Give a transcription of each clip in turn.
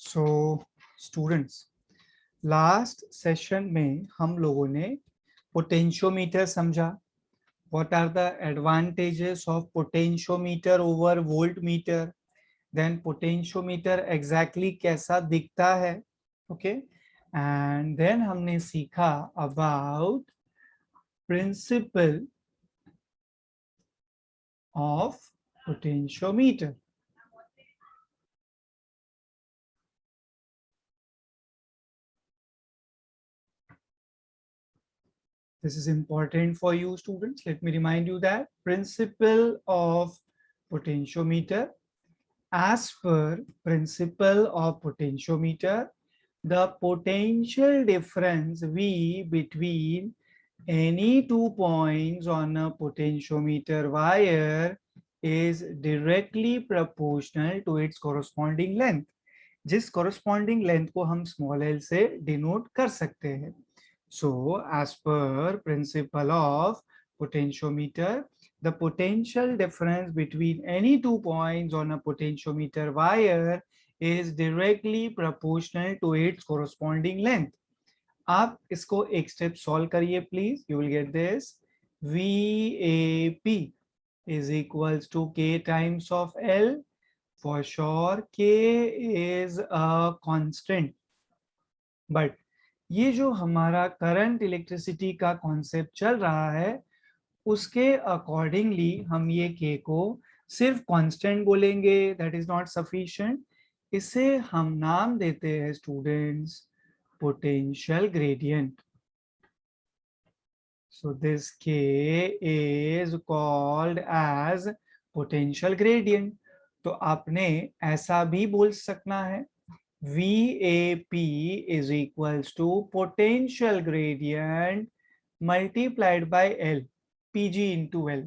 So students, last session में हम लोगों ने पोटेंशियोमीटर समझा. What are the advantages of potentiometer over voltmeter? Then potentiometer exactly कैसा दिखता है? Okay, and then हमने सीखा about principle of potentiometer. This is important for you students. Let me remind you that principle of potentiometer. As per principle of potentiometer, the potential difference V between any 2 points on a potentiometer wire is directly proportional to its corresponding length. जिस corresponding length को हम small l से denote कर सकते हैं. So, as per principle of potentiometer, the potential difference between any 2 points on a potentiometer wire is directly proportional to its corresponding length. आप इसको एक स्टेप सॉल्व करिए please. You will get this. VAP is equals to K times of L. For sure, K is a constant. But ये जो हमारा current electricity का concept चल रहा है उसके अकॉर्डिंगली हम ये के को सिर्फ कांस्टेंट बोलेंगे. That is not sufficient. इसे हम नाम देते हैं students potential gradient. So this K is called as potential gradient. तो आपने ऐसा भी बोल सकना है VAP is equals to potential gradient multiplied by L, PG into L.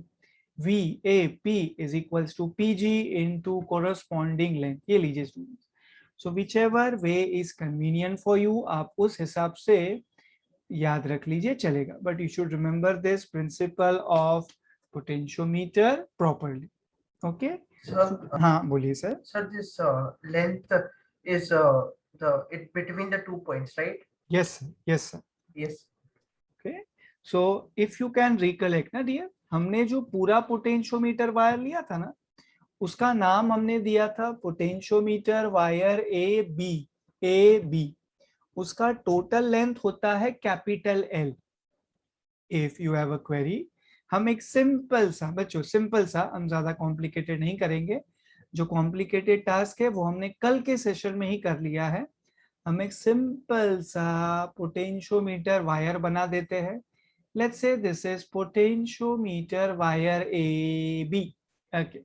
VAP is equals to PG into corresponding length. ये लीजिए students. So whichever way is convenient for you, आप उस हिसाब से याद रख लीजिए, चलेगा. But you should remember this principle of potentiometer properly. Okay? Sir, हाँ बोलिए sir. sir, this length is it between the 2 points, right? Yes sir. Yes sir. Yes. Okay. So if you can recollect ना dear, हमने जो पूरा potentiometer wire लिया था ना उसका नाम हमने दिया था पोटेंशियोमीटर वायर ए बी. उसका टोटल लेंथ होता है capital L. If you have a query, हम एक सिंपल सा बच्चों सिंपल सा, हम ज्यादा कॉम्प्लिकेटेड नहीं करेंगे. जो कॉम्प्लिकेटेड टास्क है वो हमने कल के सेशन में ही कर लिया है. हम एक सिंपल सा पोटेंशियोमीटर वायर बना देते हैं. Let's say this is potentiometer wire AB. Okay.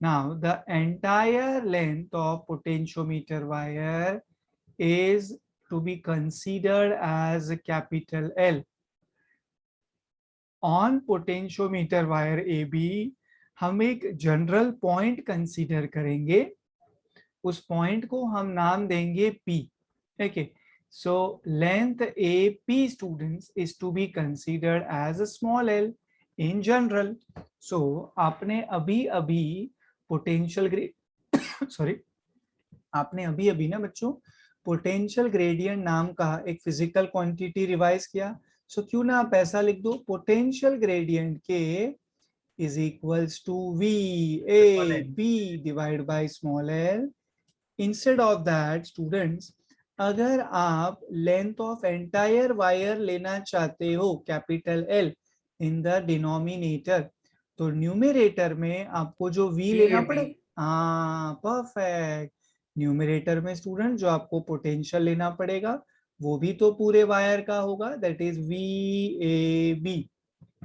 Now the entire length of potentiometer wire is to be considered as capital L. On potentiometer wire AB, हम एक जनरल पॉइंट कंसीडर करेंगे. उस point को हम नाम देंगे P. Okay. So length AP students is to be considered as a small l in general. So आपने अभी पोटेंशियल सॉरी आपने अभी ना बच्चों पोटेंशियल ग्रेडियंट नाम का एक फिजिकल क्वांटिटी रिवाइज किया. सो क्यों ना आप ऐसा लिख दो पोटेंशियल ग्रेडियंट के is equals to VAP divided by small l. Instead of that students, अगर आप लेंथ ऑफ एंटायर वायर लेना चाहते हो capital L in the denominator, तो न्यूमरेटर में आपको जो V लेना पड़ेगा. हाँ परफेक्ट. न्यूमरेटर में स्टूडेंट जो आपको पोटेंशियल लेना पड़ेगा वो भी तो पूरे वायर का होगा. That is VAB.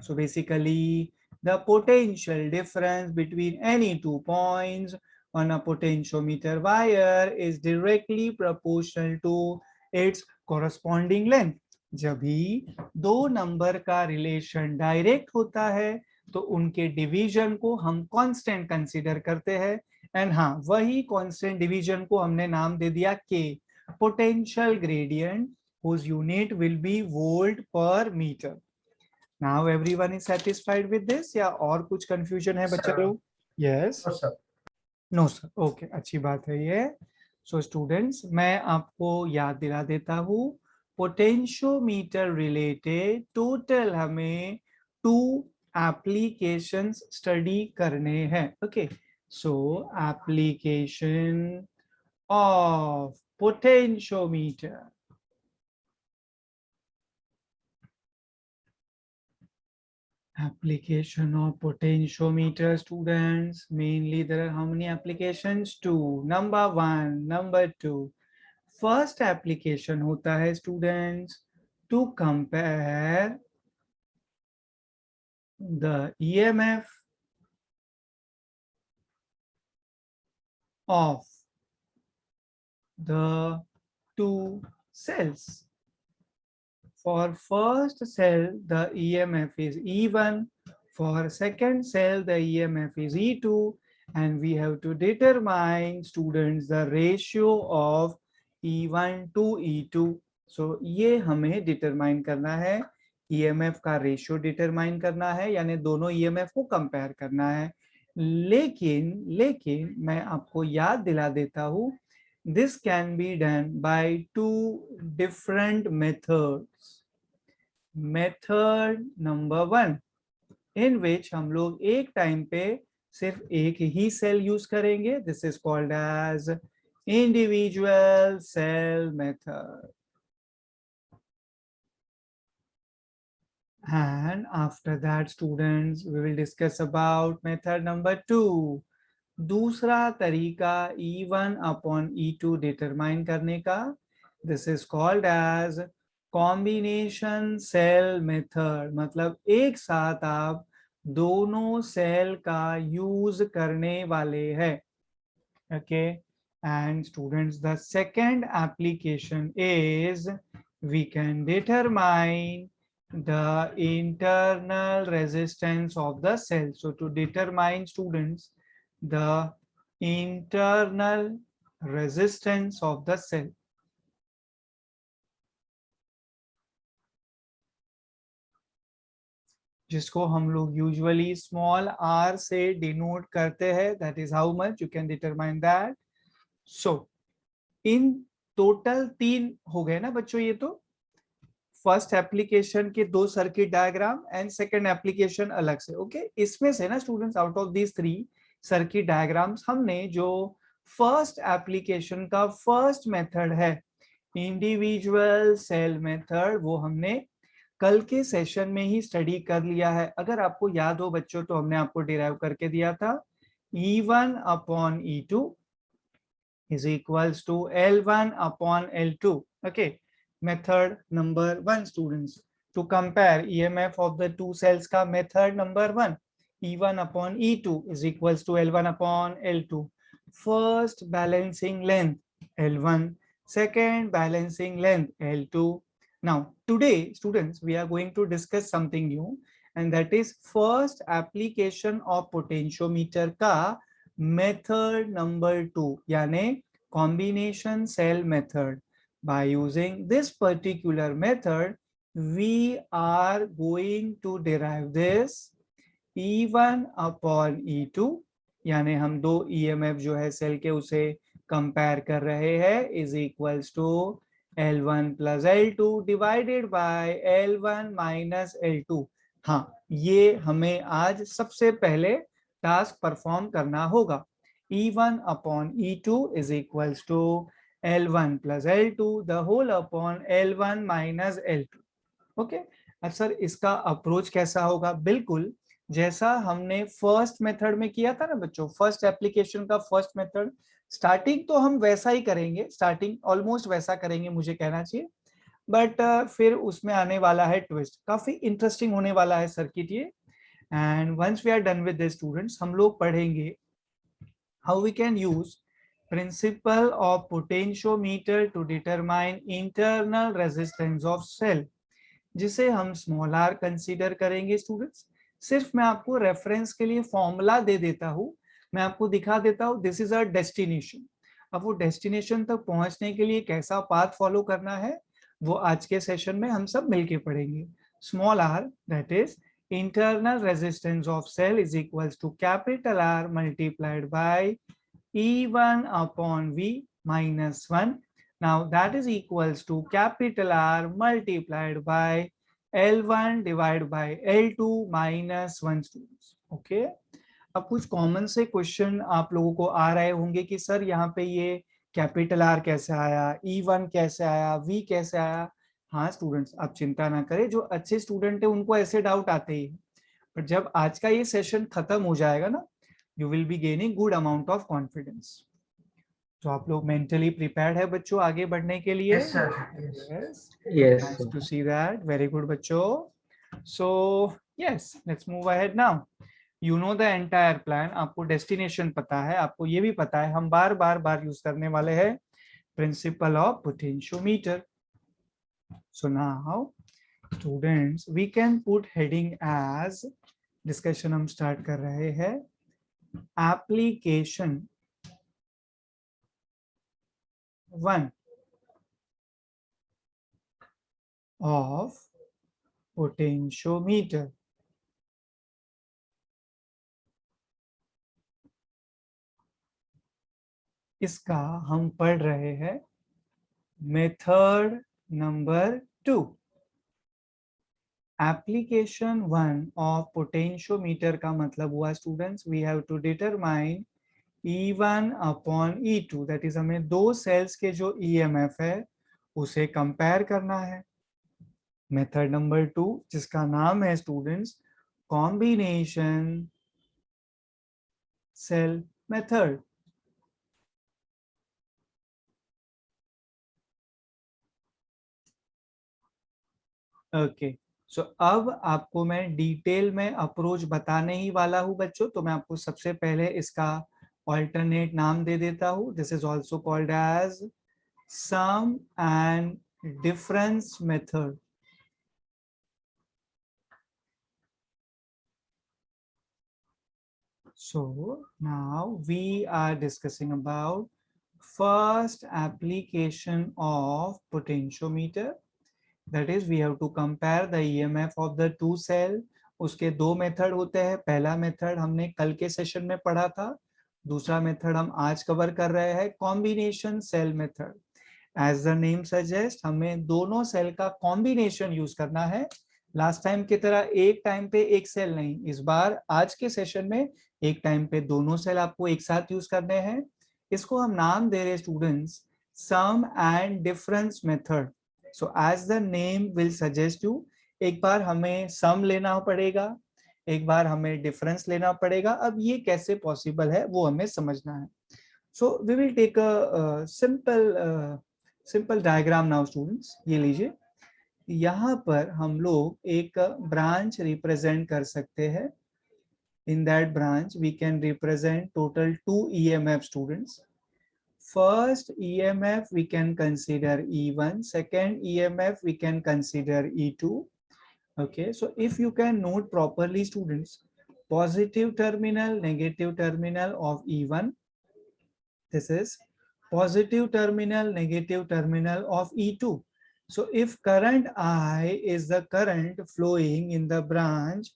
So basically the potential difference between any 2 points on a potentiometer wire is directly proportional to its corresponding length. जब भी दो नंबर का रिलेशन डायरेक्ट होता है तो उनके डिवीजन को हम कांस्टेंट कंसीडर करते हैं. एंड हाँ, वही कांस्टेंट डिवीजन को हमने नाम दे दिया के. Potential gradient whose unit will be volt per meter. Now everyone is satisfied with this या और कुछ confusion है बच्चा लोग? Yes. No, sir. No sir. Okay, अच्छी बात है ये. सो स्टूडेंट्स, मैं आपको याद दिला देता हूँ, पोटेंशियोमीटर रिलेटेड टोटल हमें 2 एप्लीकेशंस स्टडी करने हैं. Okay, so application of potentiometer. Application of potentiometer, students. Mainly there are how many applications? 2. Number 1, number 2. First application होता है students to compare the EMF of the two cells. For first cell, the EMF is E1. For second cell, the EMF is E2. And we have to determine, students, the ratio of E1 to E2. So, ये हमें determine करना है, EMF का ratio determine करना है, यानी दोनों EMF को compare करना है. लेकिन मैं आपको याद दिला देता हूँ, this can be done by 2 different methods. Method number 1, in which हम लोग एक टाइम पे सिर्फ एक ही सेल यूज करेंगे. This is called as individual cell method. And after that, students, we will discuss about method number 2. दूसरा तरीका E1 upon E2 डिटरमाइन करने का. This is called as combination cell method. मतलब एक साथ आप दोनों सेल का यूज करने वाले हैं. Okay, and students, the second application is we can determine the internal resistance of the cell. So to determine, students, the internal resistance of the cell, जिसको हम लोग यूजुअली स्मॉल r से denote करते हैं, that is how much you can determine that. So in total 3 हो गए ना बच्चों. ये तो फर्स्ट एप्लीकेशन के 2 circuit diagram and second application अलग से. ओके, इसमें से ना students, out of these 3 circuit diagrams, हमने जो फर्स्ट एप्लीकेशन का फर्स्ट मेथड है, इंडिविजुअल सेल मेथड, वो हमने कल के सेशन में ही स्टडी कर लिया है. अगर आपको याद हो बच्चों, तो हमने आपको डिराइव करके दिया था, E1 upon E2 is equals to L1 upon L2. Okay, method number 1, students, to compare EMF of the two cells का method number 1, E1 upon E2 is equals to L1 upon L2. First balancing length L1, second balancing length L2. Now today, students, we are going to discuss something new, and that is first application of potentiometer का method number 2, यानी combination cell method. By using this particular method, we are going to derive this E1 upon E2, यानी हम दो EMF जो है cell के उसे compare कर रहे हैं, is equals to L1 plus L2 divided by L1 minus L2. हाँ, ये हमें आज सबसे पहले टास्क परफॉर्म करना होगा. E1 upon E2 is equals to L1 plus L2 the whole upon L1 minus L2. Okay, अब सर इसका अप्रोच कैसा होगा? बिल्कुल जैसा हमने फर्स्ट मेथड में किया था ना बच्चों, फर्स्ट एप्लीकेशन का फर्स्ट मेथड. स्टार्टिंग तो हम वैसा ही करेंगे, स्टार्टिंग ऑलमोस्ट वैसा करेंगे मुझे कहना चाहिए, बट फिर उसमें आने वाला है ट्विस्ट. काफी इंटरेस्टिंग होने वाला है सर्किट ये. And once we are done with this students, हम लोग पढ़ेंगे how we can use principle of potentiometer to determine internal resistance of cell, जिसे हम स्मॉल r कंसीडर करेंगे. स्टूडेंट्स, सिर्फ मैं आपको रेफरेंस के लिए फॉर्मूला दे देता हूं, मैं आपको दिखा देता हूं, दिस इज अ डेस्टिनेशन. अब वो डेस्टिनेशन तक पहुंचने के लिए कैसा पाथ फॉलो करना है, वो आज के सेशन में हम सब मिलके पढ़ेंगे. Small r, that is internal resistance of cell, is equals to capital R multiplied by E1 upon V -1. Now that is equals to capital R multiplied by L1 divided by L2 minus 1 students. Okay. अब कुछ common से question आप लोगों को आ रहे होंगे कि sir यहाँ पे ये कैपिटल आर कैसे आया, E1 कैसे आया, V कैसे आया. हाँ स्टूडेंट्स, आप चिंता ना करें, जो अच्छे स्टूडेंट है उनको ऐसे डाउट आते ही. पर जब आज का ये सेशन खत्म हो जाएगा ना, you will be gaining good amount of confidence. तो आप लोग मेंटली प्रिपेयर्ड है बच्चों आगे बढ़ने के लिए? Yes, sir. Yes. Yes, Nice sir. to see that. Very good बच्चों. So yes, let's move ahead now. You know the entire plan. आपको डेस्टिनेशन पता है, आपको ये भी पता है, हम बार बार यूज करने वाले हैं principle of potentiometer. So now students, we can put heading as, discussion हम स्टार्ट कर रहे हैं, एप्लीकेशन 1 of potentiometer. इसका हम पढ़ रहे हैं method number 2. Application 1 of potentiometer का मतलब हुआ students, we have to determine E1 upon E2, that is हमें दो सेल्स के जो EMF है उसे कंपेयर करना है. मेथड नंबर 2 जिसका नाम है students combination cell method. Okay, so अब आपको मैं डिटेल में अप्रोच बताने ही वाला हूं बच्चों. तो मैं आपको सबसे पहले इसका ऑल्टरनेट नाम दे देता हूं. This is also called as sum and difference method. So now we are discussing about first application of potentiometer. That is, we have to compare the EMF of the two cell. उसके दो method होते हैं. पहला method हमने कल के session में पढ़ा था, दूसरा मेथड हम आज कवर कर रहे हैं, combination cell method. As the name suggest, हमें दोनों सेल का कॉम्बिनेशन यूज करना है. लास्ट टाइम की तरह एक टाइम पे एक सेल नहीं, इस बार आज के सेशन में एक टाइम पे दोनों सेल आपको एक साथ यूज करने हैं. इसको हम नाम दे रहे students sum and difference method. So as the name will suggest you, एक बार हमें सम लेना पड़ेगा, एक बार हमें डिफरेंस लेना पड़ेगा. अब ये कैसे पॉसिबल है वो हमें समझना है. So we will take a simple diagram now students. ये लीजिए, यहाँ पर हम लोग एक ब्रांच रिप्रेजेंट कर सकते हैं. In that branch we can represent total 2 EMF students. First EMF we can consider E1, second EMF we can consider E2. Okay, so if you can note properly students, positive terminal, negative terminal of E1, this is positive terminal, negative terminal of E2. So if current I is the current flowing in the branch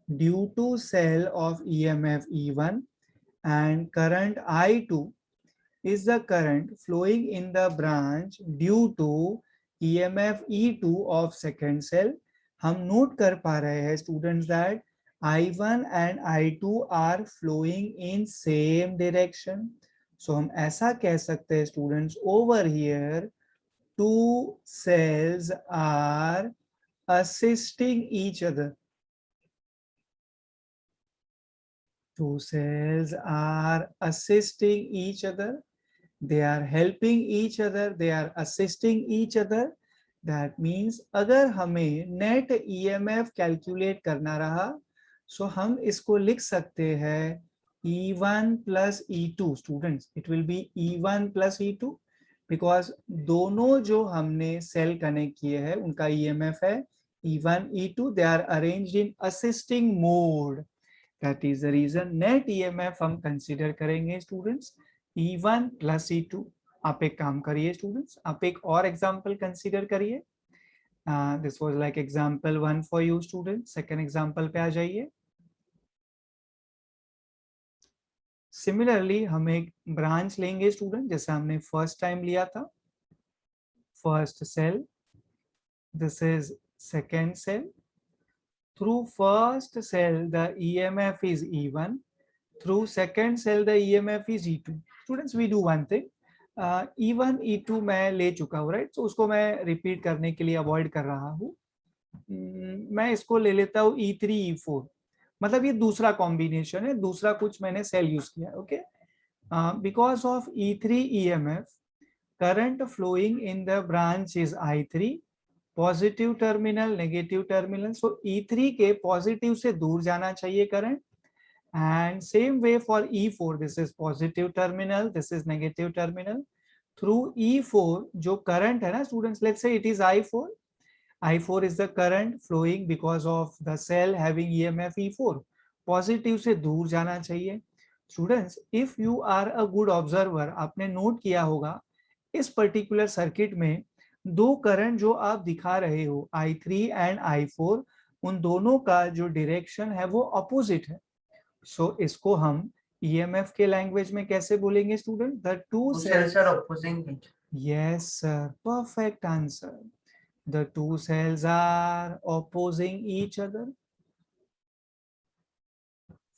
due to cell of EMF E1, and current I2 is the current flowing in the branch due to EMF E2 of second cell. हम note कर पा रहे हैं students that I1 and I2 are flowing in same direction. So हम ऐसा कह सकते हैं students, over here two cells are assisting each other. Two cells are assisting each other. They are helping each other. They are assisting each other. That means अगर हमें net EMF calculate करना रहा, so हम इसको लिख सकते हैं E1 plus E2 students. It will be E1 plus E2 because दोनों जो हमने सेल कनेक्ट किए हैं उनका EMF है E1 E2. They are arranged in assisting mode. That is the reason net EMF हम कंसिडर करेंगे स्टूडेंट्स E1 plus E2. आप एक काम करिए स्टूडेंट्स, आप एक और एग्जांपल कंसिडर करिए. This was like example 1 for you student. Second example पे आ जाइए. सिमिलरली हम एक ब्रांच लेंगे स्टूडेंट, जैसे हमने फर्स्ट टाइम लिया था, first cell, this is second cell, through first cell the EMF is E1, through second cell the EMF is E2. Students, we do one thing, E1 E2 मैं ले चुका हूँ, right, तो उसको मैं रिपीट करने के लिए अवॉइड कर रहा हूँ। मैं इसको ले लेता हूँ E3 E4, मतलब ये दूसरा कॉम्बिनेशन है, दूसरा कुछ मैंने सेल यूज किया है, okay. Because of E3 EMF, current flowing in the branch is I3, positive terminal, negative terminal, so E3 के पॉजिटिव से दूर जाना चाहिए current, and same way for E4, this is positive terminal, this is negative terminal, through E4 जो current है ना students, let's say it is I4, I4 is the current flowing because of the cell having EMF E4, positive से दूर जाना चाहिए। Students, if you are a good observer, आपने note किया होगा इस पर्टिकुलर सर्किट में दो करंट जो आप दिखा रहे हो I3 एंड I4, उन दोनों का जो डायरेक्शन है वो अपोजिट है। सो इसको हम EMF के लैंग्वेज में कैसे बोलेंगे student? The two Two cells cells are opposing each. Yes sir, perfect answer. The two cells are opposing each other.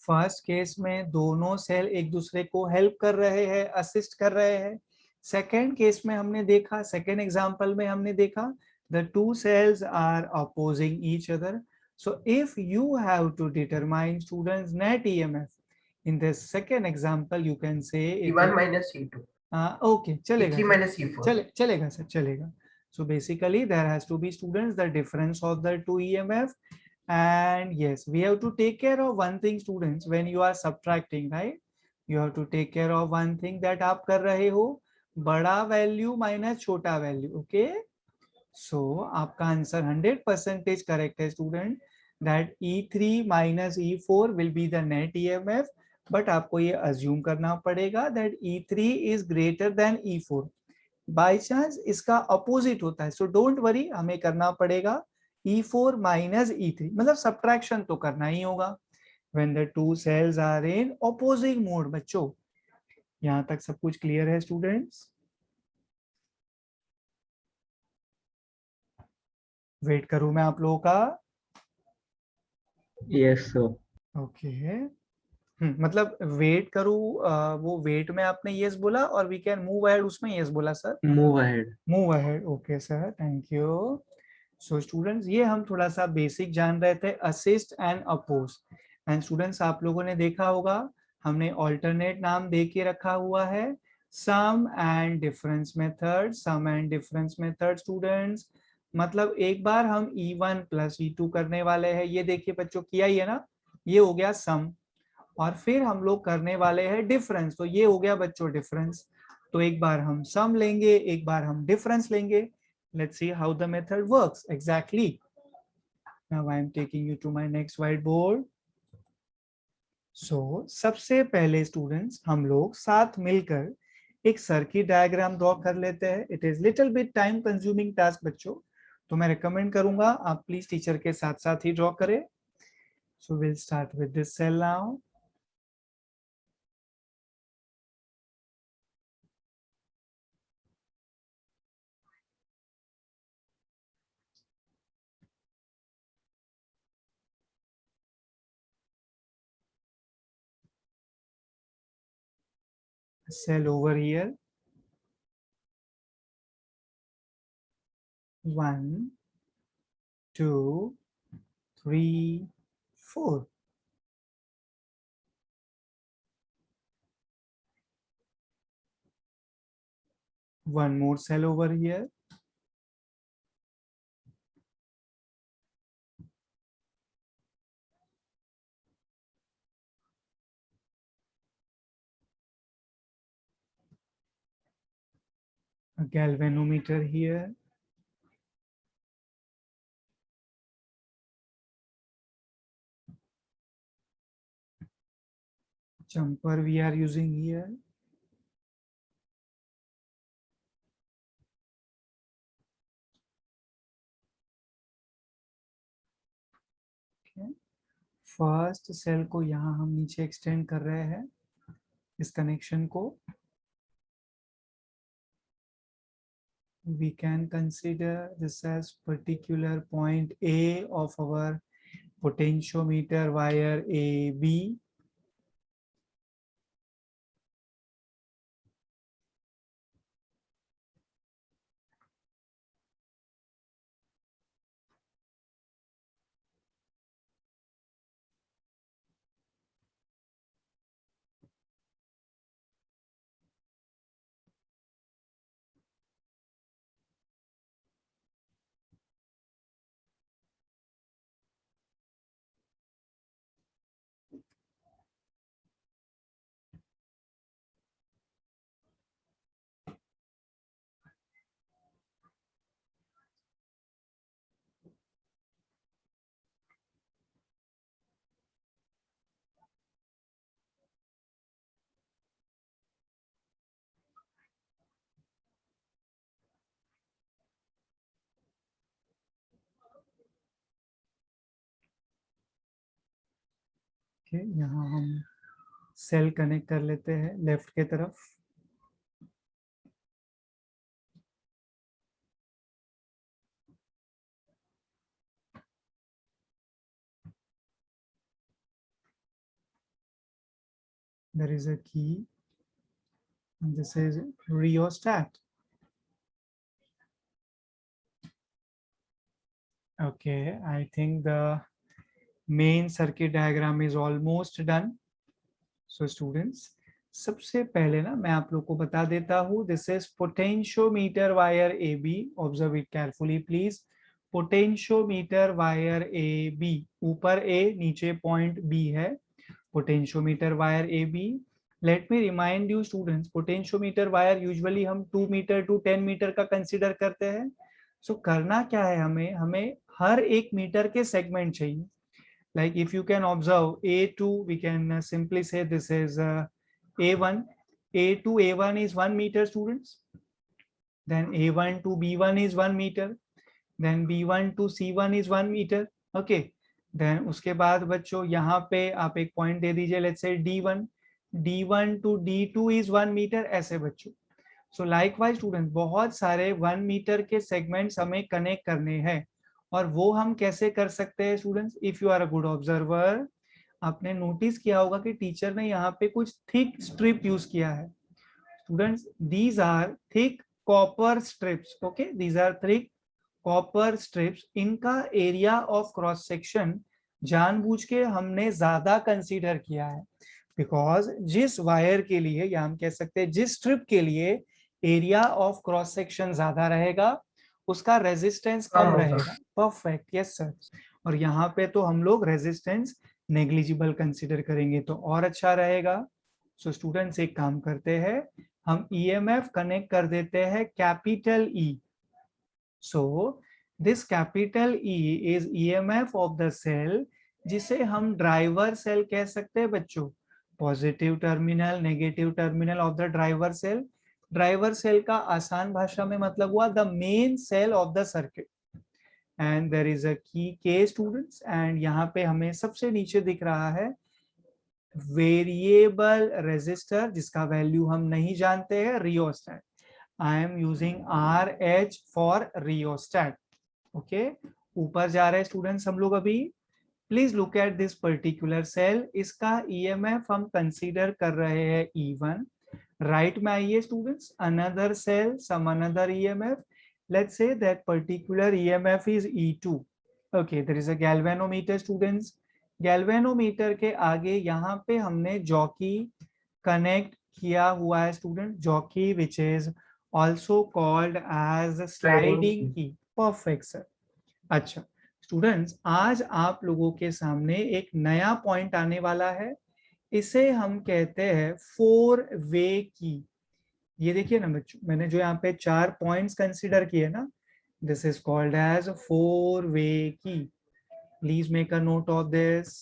First case में दोनों सेल एक दूसरे को हेल्प कर रहे हैं, असिस्ट कर रहे हैं। सेकेंड केस में हमने देखा, सेकेंड एग्जांपल में हमने देखा, the two cells are opposing each other. So if you have to determine students net EMF in this second example, you can say it E1 will, minus E2. Okay चलेगा E3 sir, minus E4. चलेगा sir, चलेगा। So basically there has to be students the difference of the two EMF, and yes, we have to take care of one thing students, when you are subtracting, right, you have to take care of one thing that आप कर रहे हो बड़ा value minus छोटा value, okay. सो आपका answer 100% correct है student, that E3 minus E4 will be the net EMF, but आपको ये अज्यूम करना पड़ेगा that E3 is greater than E4। By chance इसका अपोजिट होता है, सो डोंट वरी, हमें करना पड़ेगा E4 माइनस E3, मतलब सब्ट्रैक्शन तो करना ही होगा when the two cells are in opposing mode। बच्चों, यहां तक सब कुछ क्लियर है स्टूडेंट्स? वेट करूं मैं आप लोगों का? Yes sir. ओके, मतलब वेट करूं, वो वेट में आपने यस बोला और वी कैन मूव अहेड उसमें यस बोला sir? Move ahead. Move ahead, okay sir, thank you. So students, ये हम थोड़ा सा बेसिक जान रहे थे, assist and oppose. And students, आप लोगों ने देखा होगा हमने ऑल्टरनेट नाम दे के रखा हुआ है, sum and difference method, sum and difference method students. मतलब एक बार हम E1 प्लस E2 करने वाले हैं, ये देखिए बच्चों, किया ही है ना, ये हो गया सम, और फिर हम लोग करने वाले हैं डिफरेंस, तो ये हो गया बच्चों डिफरेंस। तो एक बार हम सम लेंगे, एक बार हम डिफरेंस लेंगे। Let's see how the method works exactly. Now I am taking you to my next white board. So सबसे पहले स्टूडेंट्स हम लोग साथ मिलकर एक सर्किट डायग्राम ड्रॉ कर लेते हैं। It is little bit time consuming task बच्चों, तो मैं रिकमेंड करूंगा आप प्लीज टीचर के साथ साथ ही ड्रॉ करें। So will start with this cell now. Cell over here, 1 2 3 4, one more cell over here, a galvanometer here, jumper we are using here, okay. First cell को यहाँ हम नीचे एक्सटेंड कर रहे हैं, इस कनेक्शन को we can consider this as particular point A of our potentiometer wire AB. Okay, यहाँ हम सेल कनेक्ट कर लेते हैं लेफ्ट के तरफ. There is a key and this is rheostat. Okay, I think the main circuit diagram is almost done. So students, सबसे पहले ना मैं आप लोग को बता देता हूँ, this is potentiometer wire AB. Observe it carefully please. Potentiometer wire AB, ऊपर A नीचे point B है. Potentiometer wire AB. Let me remind you students, potentiometer wire usually हम 2 मीटर to 10 मीटर का कंसिडर करते हैं. So करना क्या है हमें हर एक मीटर के सेगमेंट चाहिए. Like if you can observe A2, we can simply say this is A1. A to A1 is 1 meter students. Then A1 to B1 is 1 meter. Then B1 to C1 is 1 meter. Okay. Then उसके बाद बच्चों यहाँ पे आप एक point दे दीजिए, let's say D1. D1 to D2 is 1 meter. ऐसे बच्चों. So likewise students, बहुत सारे 1 मीटर के सेगमेंट्स हमें कनेक्ट करने हैं. और वो हम कैसे कर सकते हैं students? If you are a good observer, आपने नोटिस किया होगा कि टीचर ने यहाँ पे कुछ थिक स्ट्रिप यूज किया है. Students, these are thick copper strips. Okay, these are thick copper strips. इनका एरिया ऑफ क्रॉस सेक्शन जानबूझ के हमने ज्यादा कंसीडर किया है, बिकॉज जिस वायर के लिए, या हम कह सकते हैं जिस स्ट्रिप के लिए एरिया ऑफ क्रॉस सेक्शन ज्यादा रहेगा, उसका रेजिस्टेंस कम रहेगा. Perfect, yes sir. और यहाँ पे तो हम लोग रेजिस्टेंस नेग्लिजिबल कंसीडर करेंगे तो और अच्छा रहेगा. सो स्टूडेंट्स, एक काम करते हैं, हम ईएमएफ कनेक्ट कर देते हैं capital E. So this capital E is EMF of the cell, जिसे हम ड्राइवर सेल कह सकते हैं बच्चों. Positive terminal, negative terminal of the driver cell. Driver cell का आसान भाषा में मतलब हुआ the main cell of the circuit. And there is a key K students, and यहाँ पे हमें सबसे नीचे दिख रहा है वेरिएबल रेजिस्टर, जिसका वैल्यू हम नहीं जानते हैं, rheostat. I am using RH for rheostat. Okay, ऊपर जा रहे हैं स्टूडेंट्स हम लोग अभी. Please look at this particular cell. इसका ईएमएफ हम कंसीडर कर रहे हैं E1. राइट में आइए students, another cell, some another EMF. Let's say that particular EMF is E2. Okay, there is a galvanometer students. Galvanometer के आगे यहाँ पे हमने जॉकी कनेक्ट किया हुआ है student. Jockey which is also called as sliding key. Perfect sir. अच्छा students, आज आप लोगों के सामने एक नया पॉइंट आने वाला है. इसे हम कहते हैं 4 वे की. ये देखिए ना बच्चों, मैंने जो यहाँ पे 4 पॉइंट्स कंसीडर किए ना, दिस इज कॉल्ड एज 4 वे की. Please make a note of this.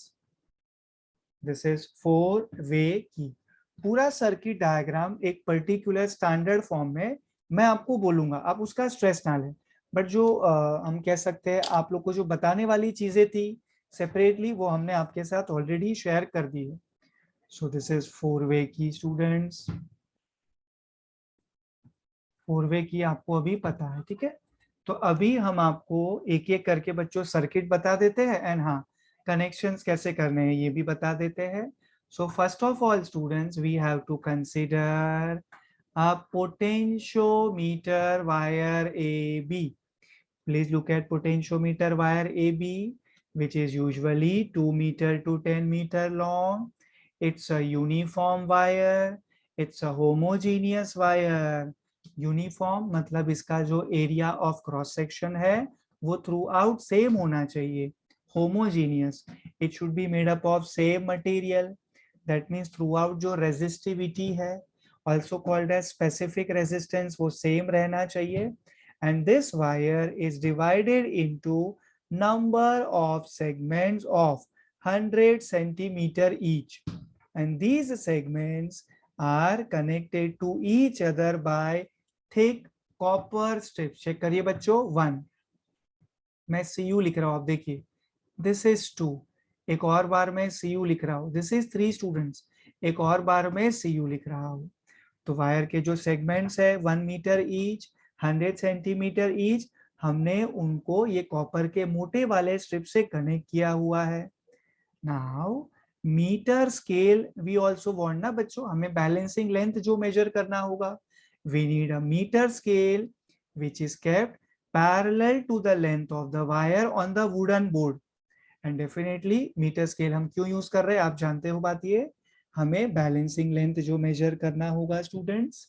This is 4 वे की. पूरा सर्किट डायग्राम एक पर्टिकुलर स्टैंडर्ड फॉर्म में मैं आपको बोलूंगा, आप उसका स्ट्रेस ना लें. बट जो हम कह सकते हैं आप लोग को जो बताने वाली चीजें थी सेपरेटली, वो हमने आपके साथ ऑलरेडी शेयर कर दी है. So this is four-way key students. फोर-वे की आपको अभी पता है, ठीक है। तो अभी हम आपको एक एक करके बच्चों सर्किट बता देते हैं एंड हाँ कनेक्शंस कैसे करने हैं ये भी बता देते हैं। So first of all students we have to consider a potentiometer wire AB. Please look at potentiometer wire AB, which is usually 2 meter to 10 meter long. It's a uniform wire. It's a homogeneous wire. Uniform मतलब इसका जो area of cross section है वो throughout same होना चाहिए. Homogeneous, it should be made up of same material. That means throughout जो resistivity है also called as specific resistance वो same रहना चाहिए. And this wire is divided into number of segments of 100 centimeter each, and these segments are connected to each other by thick copper strips. Check करिए बच्चों, 1 मैं Cu लिख रहा हूं, आप देखिए this is 2, एक और बार मैं Cu लिख रहा हूं, this is 3 students, एक और बार मैं Cu लिख रहा हूं। तो वायर के जो सेगमेंट्स है 1 मीटर ईच, 100 सेंटीमीटर ईच, हमने उनको ये कॉपर के मोटे वाले स्ट्रिप से कनेक्ट किया हुआ है। Now meter scale we also want ना बच्चों, हमें बैलेंसिंग लेंथ जो मेजर करना होगा, we need a meter scale which is kept parallel to the length of the wire on the wooden board. And definitely meter scale हम क्यों use कर रहे हैं, आप जानते हो बात ये, हमें बैलेंसिंग लेंथ जो मेजर करना होगा स्टूडेंट्स।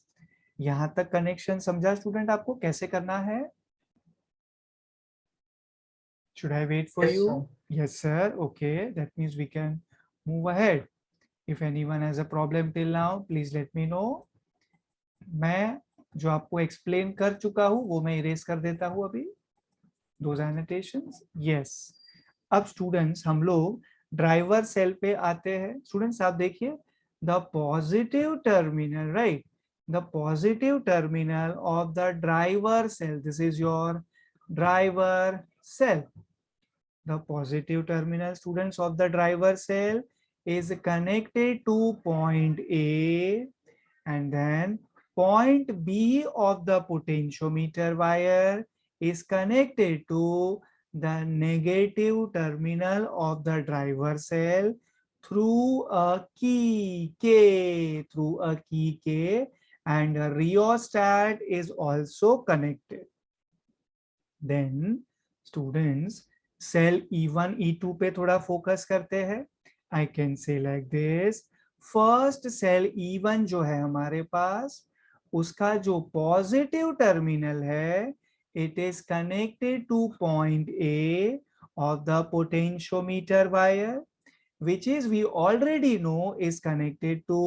यहां तक कनेक्शन समझा स्टूडेंट आपको कैसे करना है? Should I wait for Yes, you? sir. Yes sir. Okay, that means we can move ahead. If anyone has a problem till now, please let me know. मैं जो आपको एक्सप्लेन कर चुका हूं वो मैं इरेज कर देता हूं अभी, those annotations. Yes. अब स्टूडेंट्स हम लोग ड्राइवर सेल पे आते हैं। स्टूडेंट्स आप देखिए the positive terminal, right, the positive terminal of the driver cell, this is your driver cell. The positive terminal students of the driver cell is connected to point A, and then point B of the potentiometer wire is connected to the negative terminal of the driver cell through a key K, and a rheostat is also connected. Then students cell E1 E2 पे थोड़ा focus करते हैं। I can say like this, first cell E1 जो है हमारे पास, उसका जो पॉजिटिव टर्मिनल है it is connected to point A of the potentiometer wire, which is we already know is connected to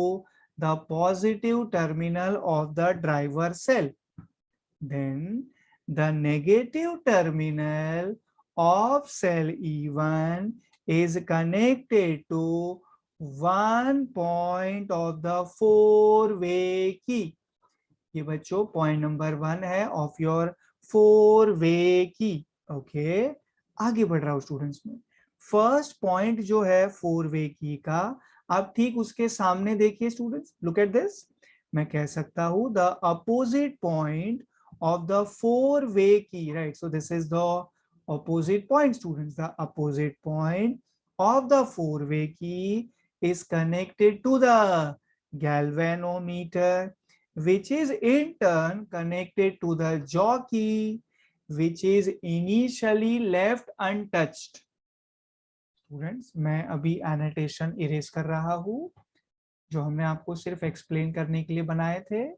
the positive terminal of the driver cell. Then the negative terminal of cell E1 is connected to one point of the four-way key. ये बच्चों point number 1 है of your फोर-वे की। Okay, आगे बढ़ रहा हूं students में। First point जो है फोर-वे की का, आप ठीक उसके सामने देखिए स्टूडेंट्स, लुक एट दिस, मैं कह सकता हूं the opposite point of the four-way key, right? So this is the opposite point, students. The opposite point of the four-way key is connected to the galvanometer, which is in turn connected to the jockey, which is initially left untouched. Students, मैं अभी annotation erase कर रहा हूं जो हमने आपको सिर्फ explain करने के लिए बनाए थे।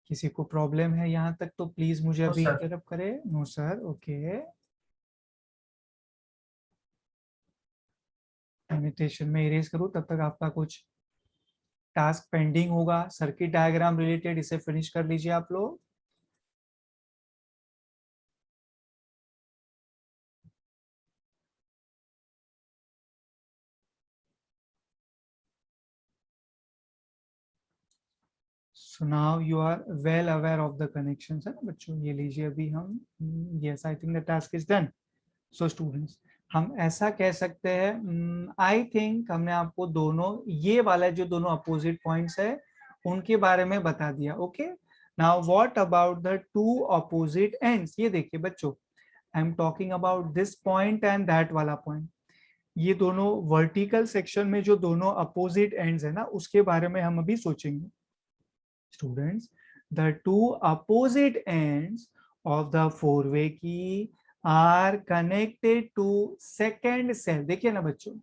किसी को प्रॉब्लम है यहाँ तक तो प्लीज मुझे No, अभी sir. इंटरप्ट करे। No sir, okay. एनिटेशन में इरेज करूँ तब तक आपका कुछ टास्क पेंडिंग होगा सर्किट डायग्राम रिलेटेड, इसे फिनिश कर लीजिए आप लोग। So now you are well aware of the connections है ना बच्चों, ये लीजिए अभी हम, yes I think the task is done. So students, हम ऐसा कह सकते हैं, आई थिंक हमने आपको दोनों ये वाला जो दोनों अपोजिट पॉइंट्स है उनके बारे में बता दिया। Okay, now what about the two opposite ends. ये देखिए बच्चों, I am talking about this point and that वाला पॉइंट। ये दोनों वर्टिकल सेक्शन में जो दोनों अपोजिट एंड्स है ना, उसके बारे में हम अभी सोचेंगे। Students, the two opposite ends of the four-way key are connected to second cell. देखिए ना बच्चों,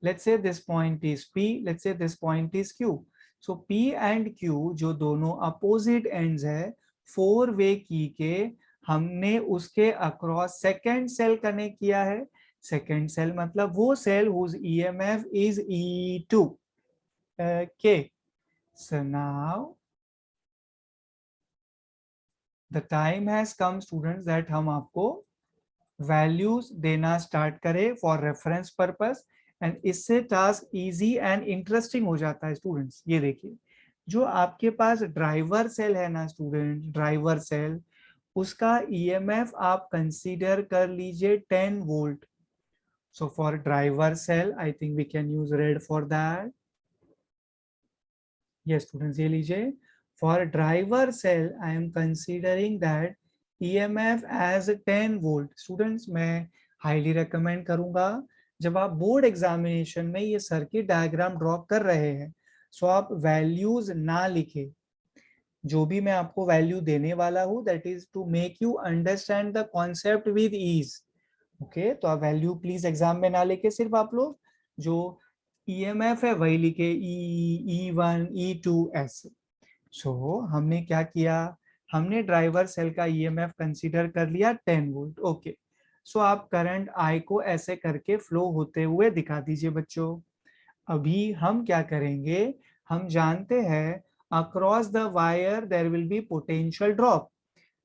let's say this point is P, let's say this point is Q. So P and Q जो दोनों opposite ends है four way की के, हमने उसके अक्रॉस सेकेंड सेल कनेक्ट किया है। सेकेंड सेल मतलब वो cell whose EMF is E2. Okay, so now the time has come students that हम आपको वैल्यूज देना स्टार्ट करें फॉर रेफरेंस पर्पस, एंड इससे टास्क इजी एंड इंटरेस्टिंग हो जाता है स्टूडेंट्स। ये देखिए, जो आपके पास ड्राइवर सेल है ना स्टूडेंट, ड्राइवर सेल, उसका ईएमएफ आप कंसीडर कर लीजिए 10 volt. So for driver cell I think we can use red for that. Yes, students, ये लीजिए, for driver cell I am considering that EMF as 10 volt. Students, मैं highly recommend करूंगा जब आप बोर्ड एग्जामिनेशन में ये सर्किट डायग्राम ड्रॉ कर रहे हैं, सो आप वैल्यूज ना लिखे। जो भी मैं आपको वैल्यू देने वाला हूँ that is to make you understand the concept with ease. Okay, तो आप वैल्यू प्लीज एग्जाम में ना लेके सिर्फ आप लोग जो ईएमएफ है वही लिखे, E1 E2 ऐसे। सो हमने क्या किया, हमने ड्राइवर सेल का ईएमएफ कंसीडर कर लिया 10 वोल्ट। ओके, सो आप करंट आई को ऐसे करके फ्लो होते हुए दिखा दीजिए बच्चों। अभी हम क्या करेंगे, हम जानते हैं across the wire there will be potential drop,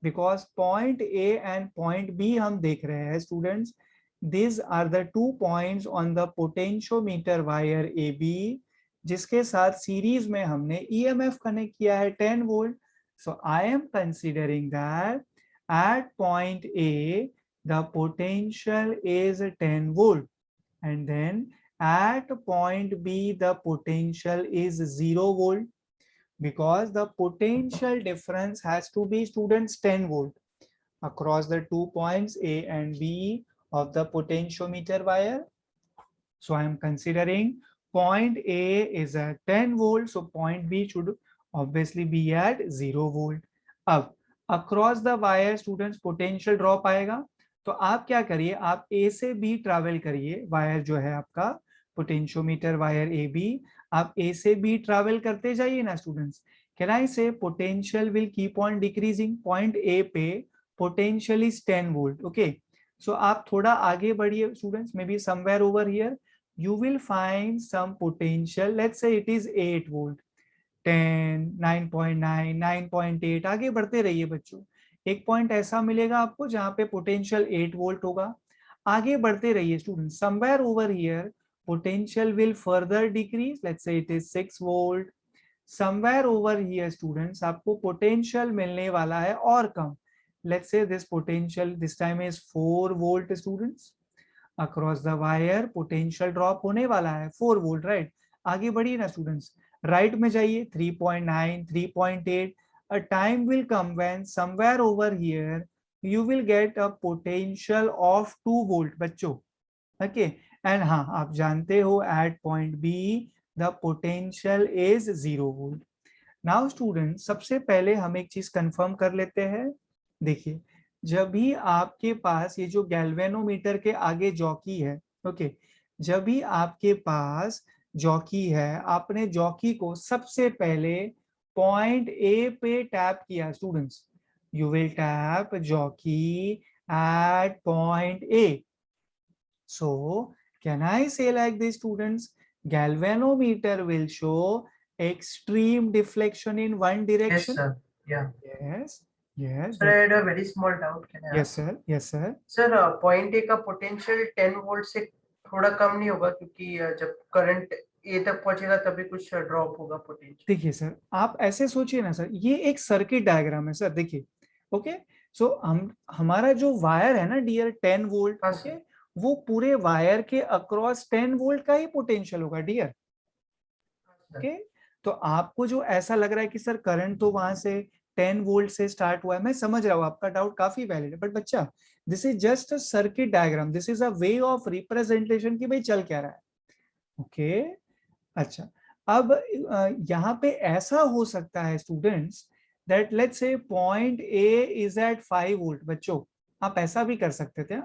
because point A and point B हम देख रहे हैं students, these are the two points on the potentiometer wire AB जिसके साथ सीरीज में हमने EMF कनेक्ट किया है 10 volt. so I am considering that at point A the potential is 10 volt, and then at point B the potential is 0 volt, because the potential difference has to be students 10 volt across the 2 points A and B of the potentiometer wire. So I am considering point A is at 10 volt, so point B should obviously be at 0 volt. अब across the wire students potential drop आएगा, तो आप क्या करिए, आप A से B travel करिए, wire जो है आपका पोटेंशियोमीटर वायर AB, आप A से B ट्रैवल करते जाइए ना स्टूडेंट्स। कैन आई से potential will keep on decreasing, point A पे पोटेंशियल इज 10 वोल्ट। ओके, सो आप थोड़ा आगे बढ़िए students, may be somewhere over here you will find some potential, let's say it is 8 volt, 10, 9.9, 9.8, आगे बढ़ते रहिए बच्चों। एक पॉइंट ऐसा मिलेगा आपको जहां पे पोटेंशियल 8 वोल्ट होगा, आगे बढ़ते रहिए student. Somewhere over here potential will further decrease, let's say it is 6 volt. somewhere over here students आपको पोटेंशियल मिलने वाला है और कम, let's say this potential this time is 4 volt students। Across the wire potential drop होने वाला है 4 volt, right. आगे बढ़िए ना स्टूडेंट्स, राइट में जाइए 3.9, 3.8, a time will come when somewhere over here you will get a potential of 2 volt बच्चों। Okay, and हाँ आप जानते हो at point B the potential is 0 volt. Now student, सबसे पहले हम एक चीज कंफर्म कर लेते हैं। देखिए, जब भी आपके पास ये जो गैल्वेनोमीटर के आगे जॉकी है, ओके, जब भी आपके पास जॉकी है, आपने जॉकी को सबसे पहले पॉइंट ए पे टैप किया students, you will tap jockey at point A. So can I say like this students, galvanometer will show extreme deflection in one Yes, direction. sir. Yeah. Yes, yes, Sir, I had a very small doubt. Can I yes ask? sir, yes sir. Sir point A का potential 10 volt से थोड़ा कम नहीं होगा, क्योंकि जब current ए तक पहुंचेगा तभी कुछ ड्रॉप होगा पोटेंशियल। देखिए सर, आप ऐसे सोचिए ना सर, ये एक सर्किट डायग्राम है सर। देखिए, ओके, सो हम हमारा जो वायर है ना डियर 10 वोल्ट, हाँ ओके, सर। वो पूरे वायर के अक्रॉस 10 वोल्ट का ही पोटेंशियल होगा डियर। ओके, तो आपको जो ऐसा लग रहा है कि सर करंट तो वहां से 10 वोल्ट से स्टार्ट हुआ है, मैं समझ रहा हूँ आपका डाउट काफी वैलिड है, बट बच्चा this is just a circuit diagram, this is a way of representation कि भाई चल क्या रहा है। ओके, अच्छा, अब यहाँ पे ऐसा हो सकता है students that let's say point A is at 5 volt. बच्चों आप ऐसा भी कर सकते थे,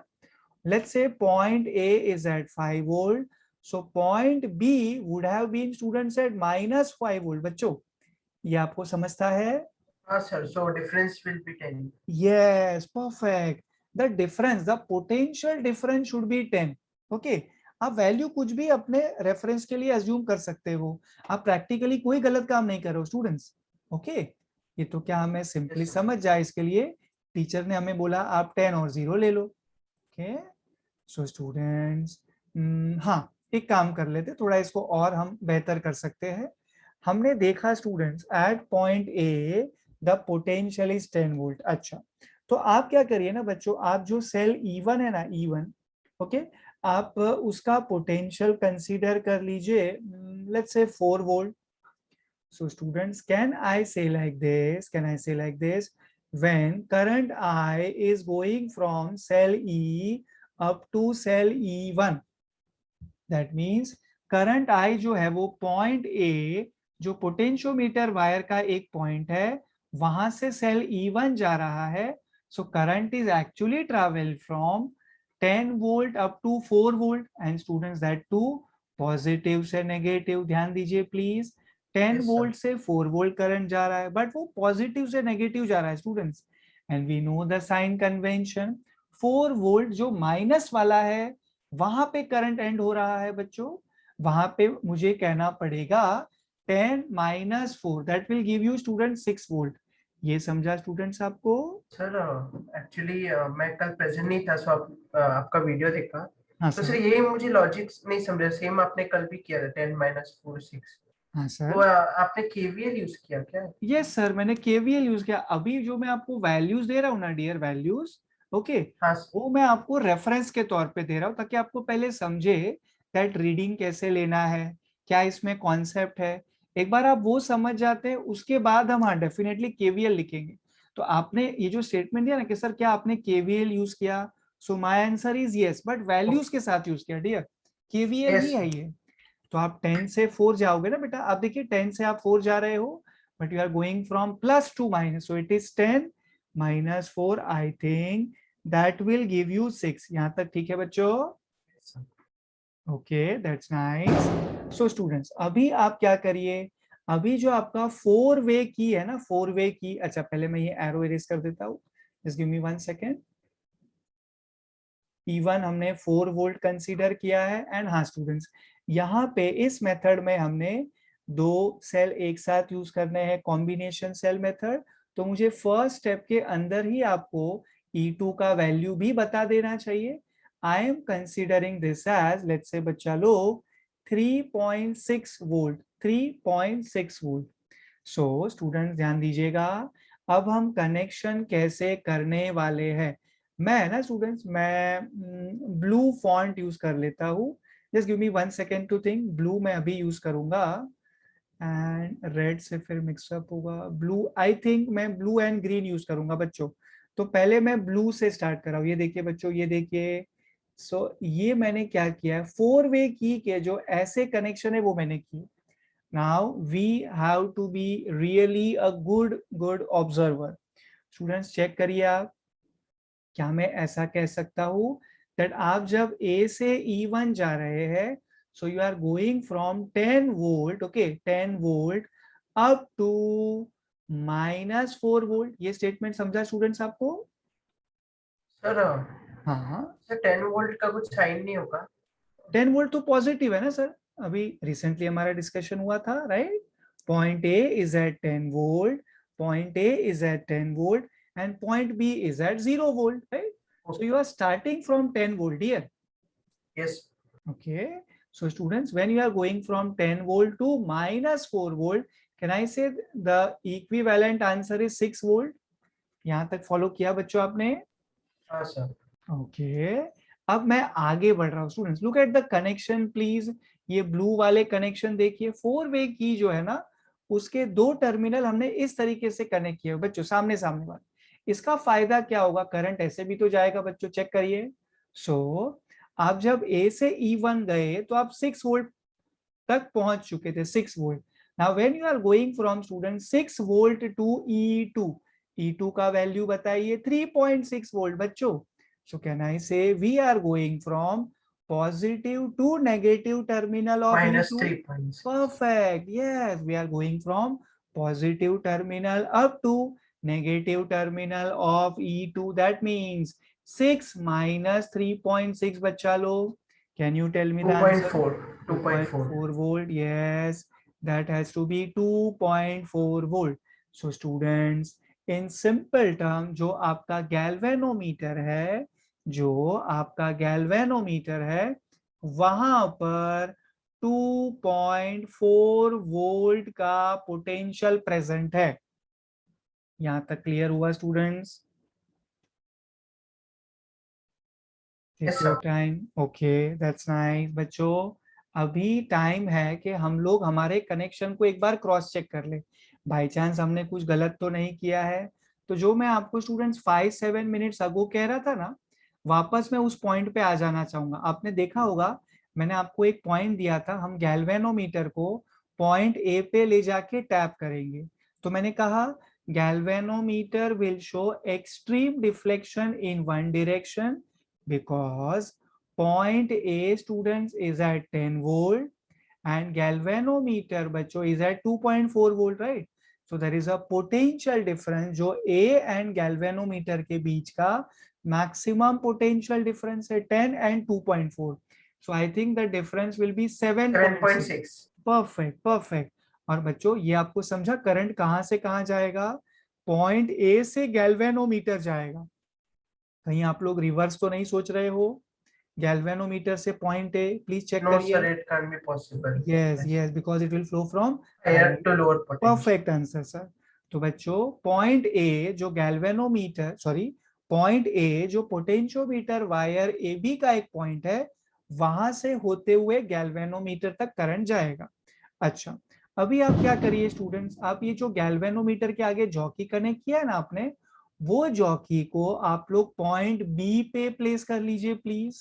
let's say point A is at 5 volt, so point B would have been students at minus 5 volt। बच्चों ये आपको समझता है? हाँ sir, so difference will be 10। Yes, perfect, the difference, the potential difference should be 10। okay, आप value कुछ भी अपने रेफरेंस के लिए अज्यूम कर सकते हो, आप प्रैक्टिकली कोई गलत काम नहीं कर रहे हो स्टूडेंट्स। ओके, ये तो क्या हमें सिंपली Yes, sir। समझ जाए इसके लिए टीचर ने हमें बोला आप 10 और 0 ले लो। ओके, सो स्टूडेंट्स हाँ, एक काम कर लेते, थोड़ा इसको और हम बेहतर कर सकते हैं। हमने देखा students at point A the potential is 10 volt. अच्छा, तो आप क्या करिए ना बच्चों, आप जो सेल E1 है ना, E1, ओके, आप उसका पोटेंशियल कंसीडर कर लीजिए, let's say 4 volt. So students, can I say like this? Can I say like this? When current I is going from cell E up to cell E1, that means current I जो है वो point A, जो potentiometer wire का एक point है, वहां से cell E1 जा रहा है। So current is actually travel from 10 volt up to 4 volt, and students that too positive से नेगेटिव, ध्यान दीजिए प्लीज, 10 Yes, sir। वोल्ट से 4 वोल्ट करंट जा रहा है, बट वो पॉजिटिव से नेगेटिव जा रहा है students, and we know the sign convention. 4 volt जो माइनस वाला है वहां पे करंट एंड हो रहा है बच्चों, वहां पे मुझे कहना पड़ेगा 10 minus 4, that will give you student 6 volt. ये समझा स्टूडेंट्स आपको? सर एक्चुअली मैं कल प्रेजेंट नहीं था, सो आपका वीडियो देखा। हाँ तो सर सर। ये मुझे लॉजिक नहीं समझा, सेम आपने कल भी किया था 10 - 4 6। हाँ तो सर। आपने केवीएल यूज किया क्या? यस सर, मैंने केवीएल यूज किया। अभी जो मैं आपको वैल्यूज दे रहा हूँ ना डियर, वैल्यूज, ओके, हाँ वो मैं आपको रेफरेंस के तौर पे दे रहा हूँ ताकि आपको पहले समझे दैट रीडिंग कैसे लेना है, क्या इसमें कॉन्सेप्ट है। एक बार आप वो समझ जाते हैं उसके बाद हम हाँ डेफिनेटली केवीएल लिखेंगे। तो आपने ये जो स्टेटमेंट दिया ना कि सर क्या आपने केवीएल यूज किया, so my answer is yes, but values के साथ यूज किया डियर, केवीएल ही यस। है ये। तो आप 10 से 4 जाओगे ना बेटा, आप देखिए 10 से आप 4 जा रहे हो, but you are going from plus to minus, so it is 10 minus 4, I think that will give you 6। यहां तक ठीक है बच्चों? Okay, that's nice. So students अभी आप क्या करिए, अभी जो आपका 4 वे की है ना, 4 वे की, अच्छा पहले मैं ये एरो इरेज कर देता हूँ, just give me 1 second. E1 हमने 4 वोल्ट कंसीडर किया है, एंड हाँ स्टूडेंट्स यहाँ पे इस मेथड में हमने दो सेल एक साथ यूज करने हैं, कॉम्बिनेशन सेल मेथड। तो मुझे फर्स्ट स्टेप के अंदर ही आपको E2 का वैल्यू भी बता देना चाहिए। I am considering this as, let's say बच्चा लोग 3.6 वोल्ट, 3.6 वोल्ट। सो स्टूडेंट ध्यान दीजिएगा, अब हम कनेक्शन कैसे करने वाले हैं। मैं ना स्टूडेंट्स, मैं ब्लू फॉन्ट यूज कर लेता हूँ, just give me 1 second to think. Blue मैं अभी यूज करूंगा, एंड रेड से फिर मिक्सअप होगा। ब्लू, आई थिंक मैं ब्लू एंड ग्रीन यूज करूंगा बच्चों। तो पहले मैं ब्लू से स्टार्ट कर रहा हूँ, ये देखिए बच्चों, ये देखिए। सो ये मैंने क्या किया है, 4 वे की के जो ऐसे कनेक्शन है वो मैंने किए। Now we have to be really a good observer. Students check करिए आप, क्या मैं ऐसा कह सकता हूं दैट आप जब ए से E1 जा रहे हैं, so you are going from 10 volt, okay, 10 volt up to minus 4 volt. ये स्टेटमेंट समझा स्टूडेंट्स आपको? सर हाँ, सर 10 वोल्ट का कुछ साइन नहीं होगा? 10 वोल्ट तो पॉजिटिव है ना सर, अभी रिसेंटली हमारा डिस्कशन हुआ था, right? Point A is at 10 volt, point A is at 10 volt, and point B is at 0 volt, right? So you are starting from 10 volt here. Yes. Okay. So students, when you are going from 10 volt to minus 4 volt, can I say the equivalent answer is 6 volt? यहाँ तक follow किया बच्चों आपने? हाँ sir. Okay, अब मैं आगे बढ़ रहा हूँ students, look at the connection please. ये ब्लू वाले कनेक्शन देखिए, 4 वे की जो है ना, उसके 2 टर्मिनल हमने इस तरीके से कनेक्ट किए बच्चों, सामने सामने वाले। इसका फायदा क्या होगा, करंट ऐसे भी तो जाएगा बच्चों, चेक करिए। सो आप जब ए से E1 गए तो आप 6 वोल्ट तक पहुंच चुके थे, 6 volt. Now when you are going from student 6 volt to E2, E2 का वैल्यू बताइए 3.6 वोल्ट बच्चों। सो can I say we are going from positive to negative terminal of -3 E2? points. Perfect. Yes, we are going from positive terminal up to negative terminal of E2. That means 6 minus 3.6 बच्चा लोग. Can you tell me the answer? 2.4. 2.4. 2.4 volt. Yes, that has to be 2.4 volt. So students, in simple term, जो आपका galvanometer है, जो आपका galvanometer है, वहां पर 2.4 वोल्ट का पोटेंशियल प्रेजेंट है। यहां तक क्लियर हुआ students? Yes, take your sir. Time. Okay, that's nice बच्चों। अभी टाइम है कि हम लोग हमारे कनेक्शन को एक बार क्रॉस चेक कर ले, बाई चांस हमने कुछ गलत तो नहीं किया है। तो जो मैं आपको स्टूडेंट्स 5-7 मिनट्स अगो कह रहा था ना, वापस मैं उस पॉइंट पे आ जाना चाहूंगा। आपने देखा होगा, मैंने आपको एक पॉइंट दिया था, हम गैल्वेनोमीटर को पॉइंट ए पे ले जाके टैप करेंगे। तो मैंने कहा galvanometer will show extreme deflection in one direction because point A students is at 10 volt and galvanometer बच्चों is at 2.4 volt, right? So there is a potential difference जो A and galvanometer के बीच का maximum potential difference है 10 and 2.4. So I think the difference will be 7.6. 7.6. Perfect perfect. और बच्चों ये आपको समझा, करंट कहां से कहां जाएगा, पॉइंट ए से गैल्वेनोमीटर जाएगा। कहीं आप लोग रिवर्स तो नहीं सोच रहे हो, गैल्वेनोमीटर से point A please check No, sir, करिए। it can't be possible. Yes yes, because it will flow from Higher higher. to lower potential. Perfect answer sir. तो बच्चों पॉइंट ए जो गैल्वेनोमीटर, सॉरी, पॉइंट ए जो potentiometer wire A B का एक point है, वहां से होते हुए गैल्वेनोमीटर तक करंट जाएगा। अच्छा, अभी आप क्या करिए स्टूडेंट्स, आप ये जो गैल्वेनोमीटर के आगे जॉकी कनेक्ट किया है ना आपने, वो जॉकी को आप लोग पॉइंट बी पे प्लेस कर लीजिए please.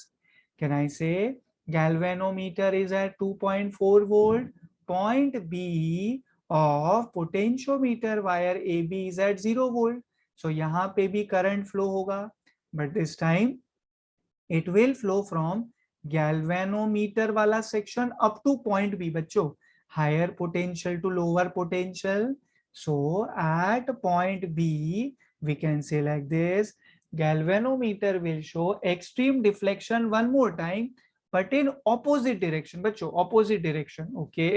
Can I say galvanometer is at 2.4 volt, point B of potentiometer wire A B is at 0 volt. So यहाँ पे भी करंट फ्लो होगा, but this time it will flow from galvanometer वाला section up to point B बच्चों, higher potential to lower potential. So at point B we can say like this, galvanometer will show extreme deflection one more time but in opposite direction बच्चों, opposite direction. Okay,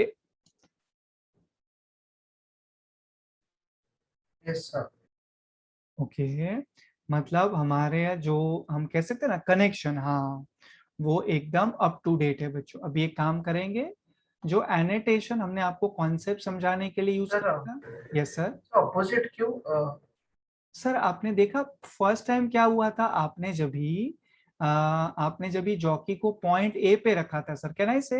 Yes, sir. Okay, मतलब हमारे यहाँ जो हम कह सकते हैं ना कनेक्शन, हाँ, वो एकदम अप टू डेट है बच्चों। अभी एक काम करेंगे, जो एनोटेशन हमने आपको कॉन्सेप्ट समझाने के लिए यूज Sir, किया था। Yes sir. opposite क्यों? सर आपने देखा फर्स्ट टाइम क्या हुआ था, आपने जब जॉकी को पॉइंट ए पे रखा था sir, can I say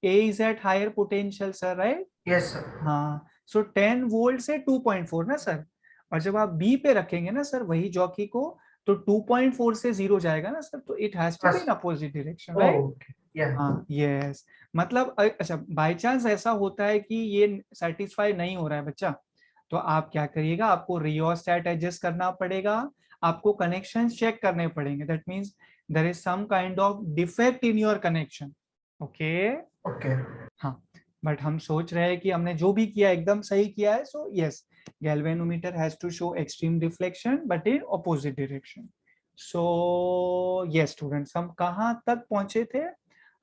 A is at higher potential sir, right? Yes, sir. हाँ, सो 10 वोल्ट से 2.4 ना सर, और जब आप बी पे रखेंगे ना सर वही जॉकी को, तो 2.4 से 0 जाएगा ना सर, तो it has to be in Yes. Opposite direction, right? Oh, okay. Yeah. हाँ यस, मतलब अच्छा, बाय चांस ऐसा होता है कि ये सेटिस्फाई नहीं हो रहा है बच्चा, तो आप क्या करिएगा, आपको रियोस्टेट एडजस्ट करना पड़ेगा, आपको कनेक्शन चेक करने पड़ेंगे। That means there is some kind of defect in your connection. Okay, Okay. हाँ, बट हम सोच रहे हैं कि हमने जो भी किया एकदम सही किया है। So yes, galvanometer has to show extreme deflection but in opposite direction. So yes students, हम कहाँ तक पहुंचे थे,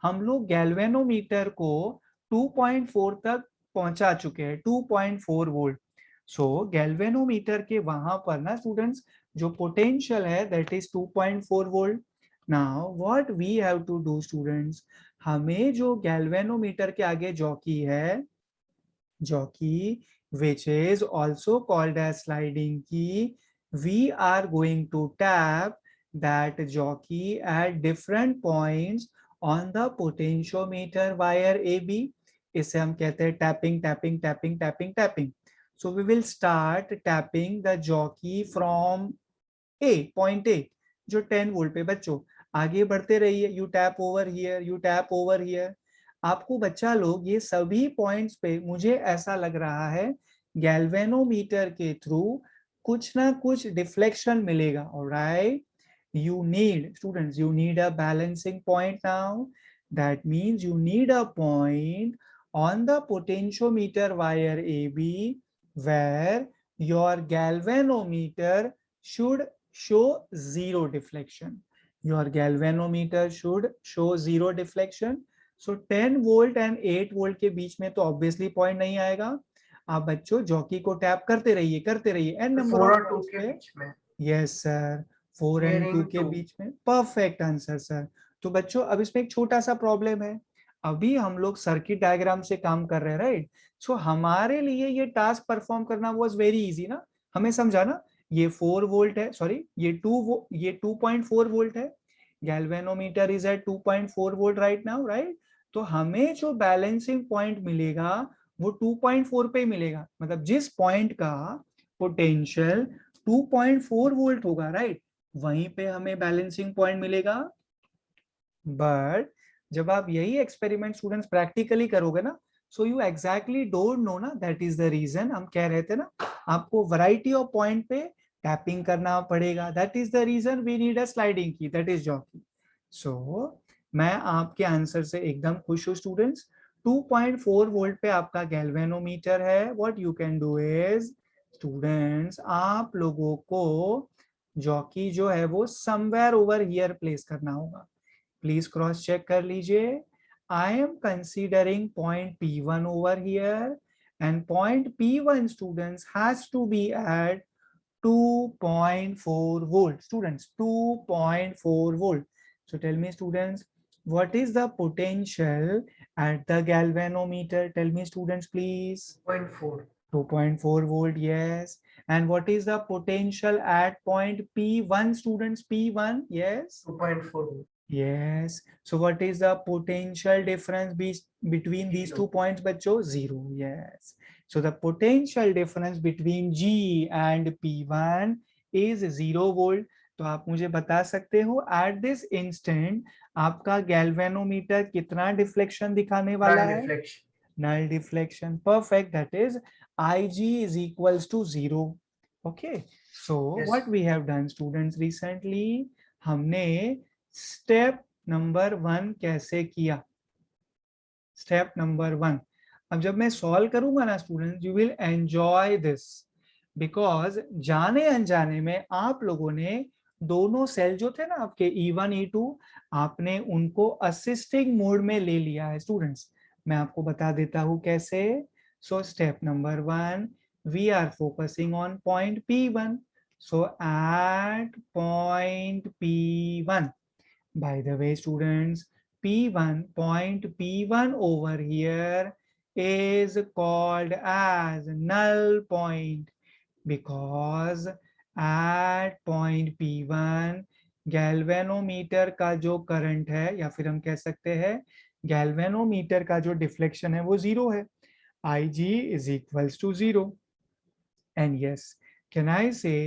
हम लोग गैल्वेनोमीटर को 2.4 तक पहुंचा चुके हैं, 2.4 वोल्ट। सो गैल्वेनोमीटर के वहां पर ना स्टूडेंट्स, जो पोटेंशियल है that is 2.4 volt. Now what we have to do students, हमें जो गैल्वेनोमीटर के आगे जॉकी है, jockey which is also called as sliding key, we are going to tap that jockey at different points on the potentiometer wire AB. इसे हम कहते हैं tapping, tapping, tapping, tapping, tapping. So we will start tapping the jockey from A, point A, जो 10 volt पे। बच्चों आगे बढ़ते रहिए, you tap over here, you tap over here. आपको बच्चा लोग ये सभी पॉइंट्स पे मुझे ऐसा लग रहा है गैल्वेनोमीटर के थ्रू कुछ ना कुछ डिफ्लेक्शन मिलेगा। Alright, you need, students, you need a balancing point now. That means you need a point on the potentiometer wire AB where your galvanometer should show zero deflection. Your galvanometer should show zero deflection. So 10 volt and 8 volt के बीच में तो obviously point नहीं आएगा। आप बच्चों jockey को tap करते रहिए एन नंबर 4 ऑफ और 2 पॉइंट्स के पे। बीच में। यस सर, 4 एंड 2 के बीच में। Perfect answer sir. तो बच्चों अब इसमें एक छोटा सा प्रॉब्लम है। अभी हम लोग सर्किट डायग्राम से काम कर रहे हैं, राइट? सो हमारे लिए ये टास्क परफॉर्म करना वाज वेरी इजी ना। हमें समझा ना, ये 4 वोल्ट है, सॉरी ये 2.4 वोल्ट है। Galvanometer is at 2.4 volt right now, right? तो हमें जो बैलेंसिंग पॉइंट मिलेगा वो 2.4 पे मिलेगा। मतलब जिस पॉइंट का पोटेंशियल 2.4 वोल्ट होगा, राइट, वहीं पे हमें बैलेंसिंग पॉइंट मिलेगा। बट जब आप यही एक्सपेरिमेंट स्टूडेंट्स प्रैक्टिकली करोगे ना, so you exactly don't know ना, दैट इज द रीजन हम कह रहे थे ना आपको वैरायटी ऑफ पॉइंट पे टैपिंग करना पड़ेगा। That is the reason we need a sliding key, that is jockey. सो मैं आपके आंसर से एकदम खुश हूँ स्टूडेंट्स। 2.4 वोल्ट पे आपका गैल्वेनोमीटर है। What you can do is, students, आप लोगों को जॉकी जो है वो समवेयर ओवर हियर प्लेस करना होगा। प्लीज क्रॉस चेक कर लीजिए। I am considering point P1 over here and point P1 students has to be at 2.4 volt. Students, 2.4 volt. So tell me students, what is the potential at the galvanometer? Tell me students please. 0.4. 2.4 volt, yes. And what is the potential at point P1 students? P1, yes. 2.4. Yes. So what is the potential difference between these 2 points, बच्चों? 0. Yes. So the potential difference between G and P1 is 0 volt. तो आप मुझे बता सकते हो at this instant आपका galvanometer कितना deflection दिखाने वाला है? Null deflection. Perfect. That is Ig is equals to 0. Okay. So yes, what we have done students recently, हमने स्टेप नंबर 1 कैसे किया? स्टेप नंबर 1 अब जब मैं सॉल्व करूंगा ना student, you will enjoy this, because जाने अनजाने में आप लोगों ने दोनों सेल जो थे ना आपके E1 E2, आपने उनको असिस्टिंग मोड में ले लिया है स्टूडेंट्स। मैं आपको बता देता हूं कैसे। So step number 1, we are focusing on point P1. So at point P1, by the way students, P1, point P1 over here is called as null point because at point P1 galvanometer का जो current है, या फिर हम कह सकते हैं galvanometer का जो डिफ्लेक्शन है वो 0 है। Ig is equals to 0. And yes, can I say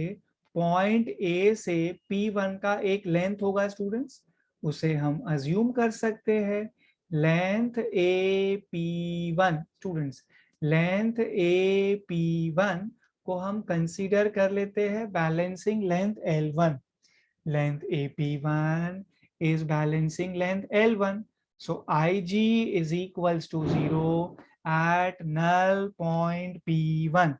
point A से P1 का एक लेंथ होगा स्टूडेंट्स, उसे हम अज्यूम कर सकते हैं length AP1। Students, length AP1 को हम कंसीडर कर लेते हैं balancing length L1। Length AP1 is balancing length L1. So Ig is equals to 0 at null point P1.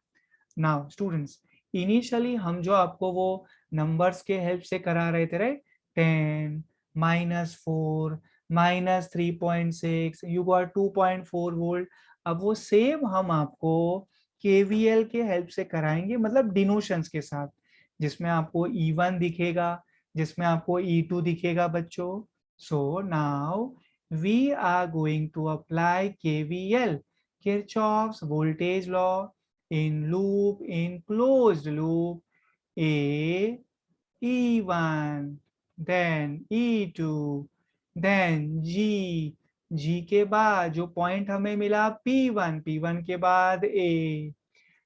Now students, initially हम जो आपको वो नंबर्स के हेल्प से करा रहे थे, राइट, 10 -4 -3.6, यू गॉट 2.4 वोल्ट। अब वो सेम हम आपको केवीएल के हेल्प से कराएंगे, मतलब डिनोशंस के साथ, जिसमें आपको E1 दिखेगा, जिसमें आपको E2 दिखेगा बच्चों। So now we are going to apply KVL, Kirchhoff's voltage law, in loop, in closed loop, A E1 then E2, then G, G के बाद जो पॉइंट हमें मिला P1, P1 के बाद A.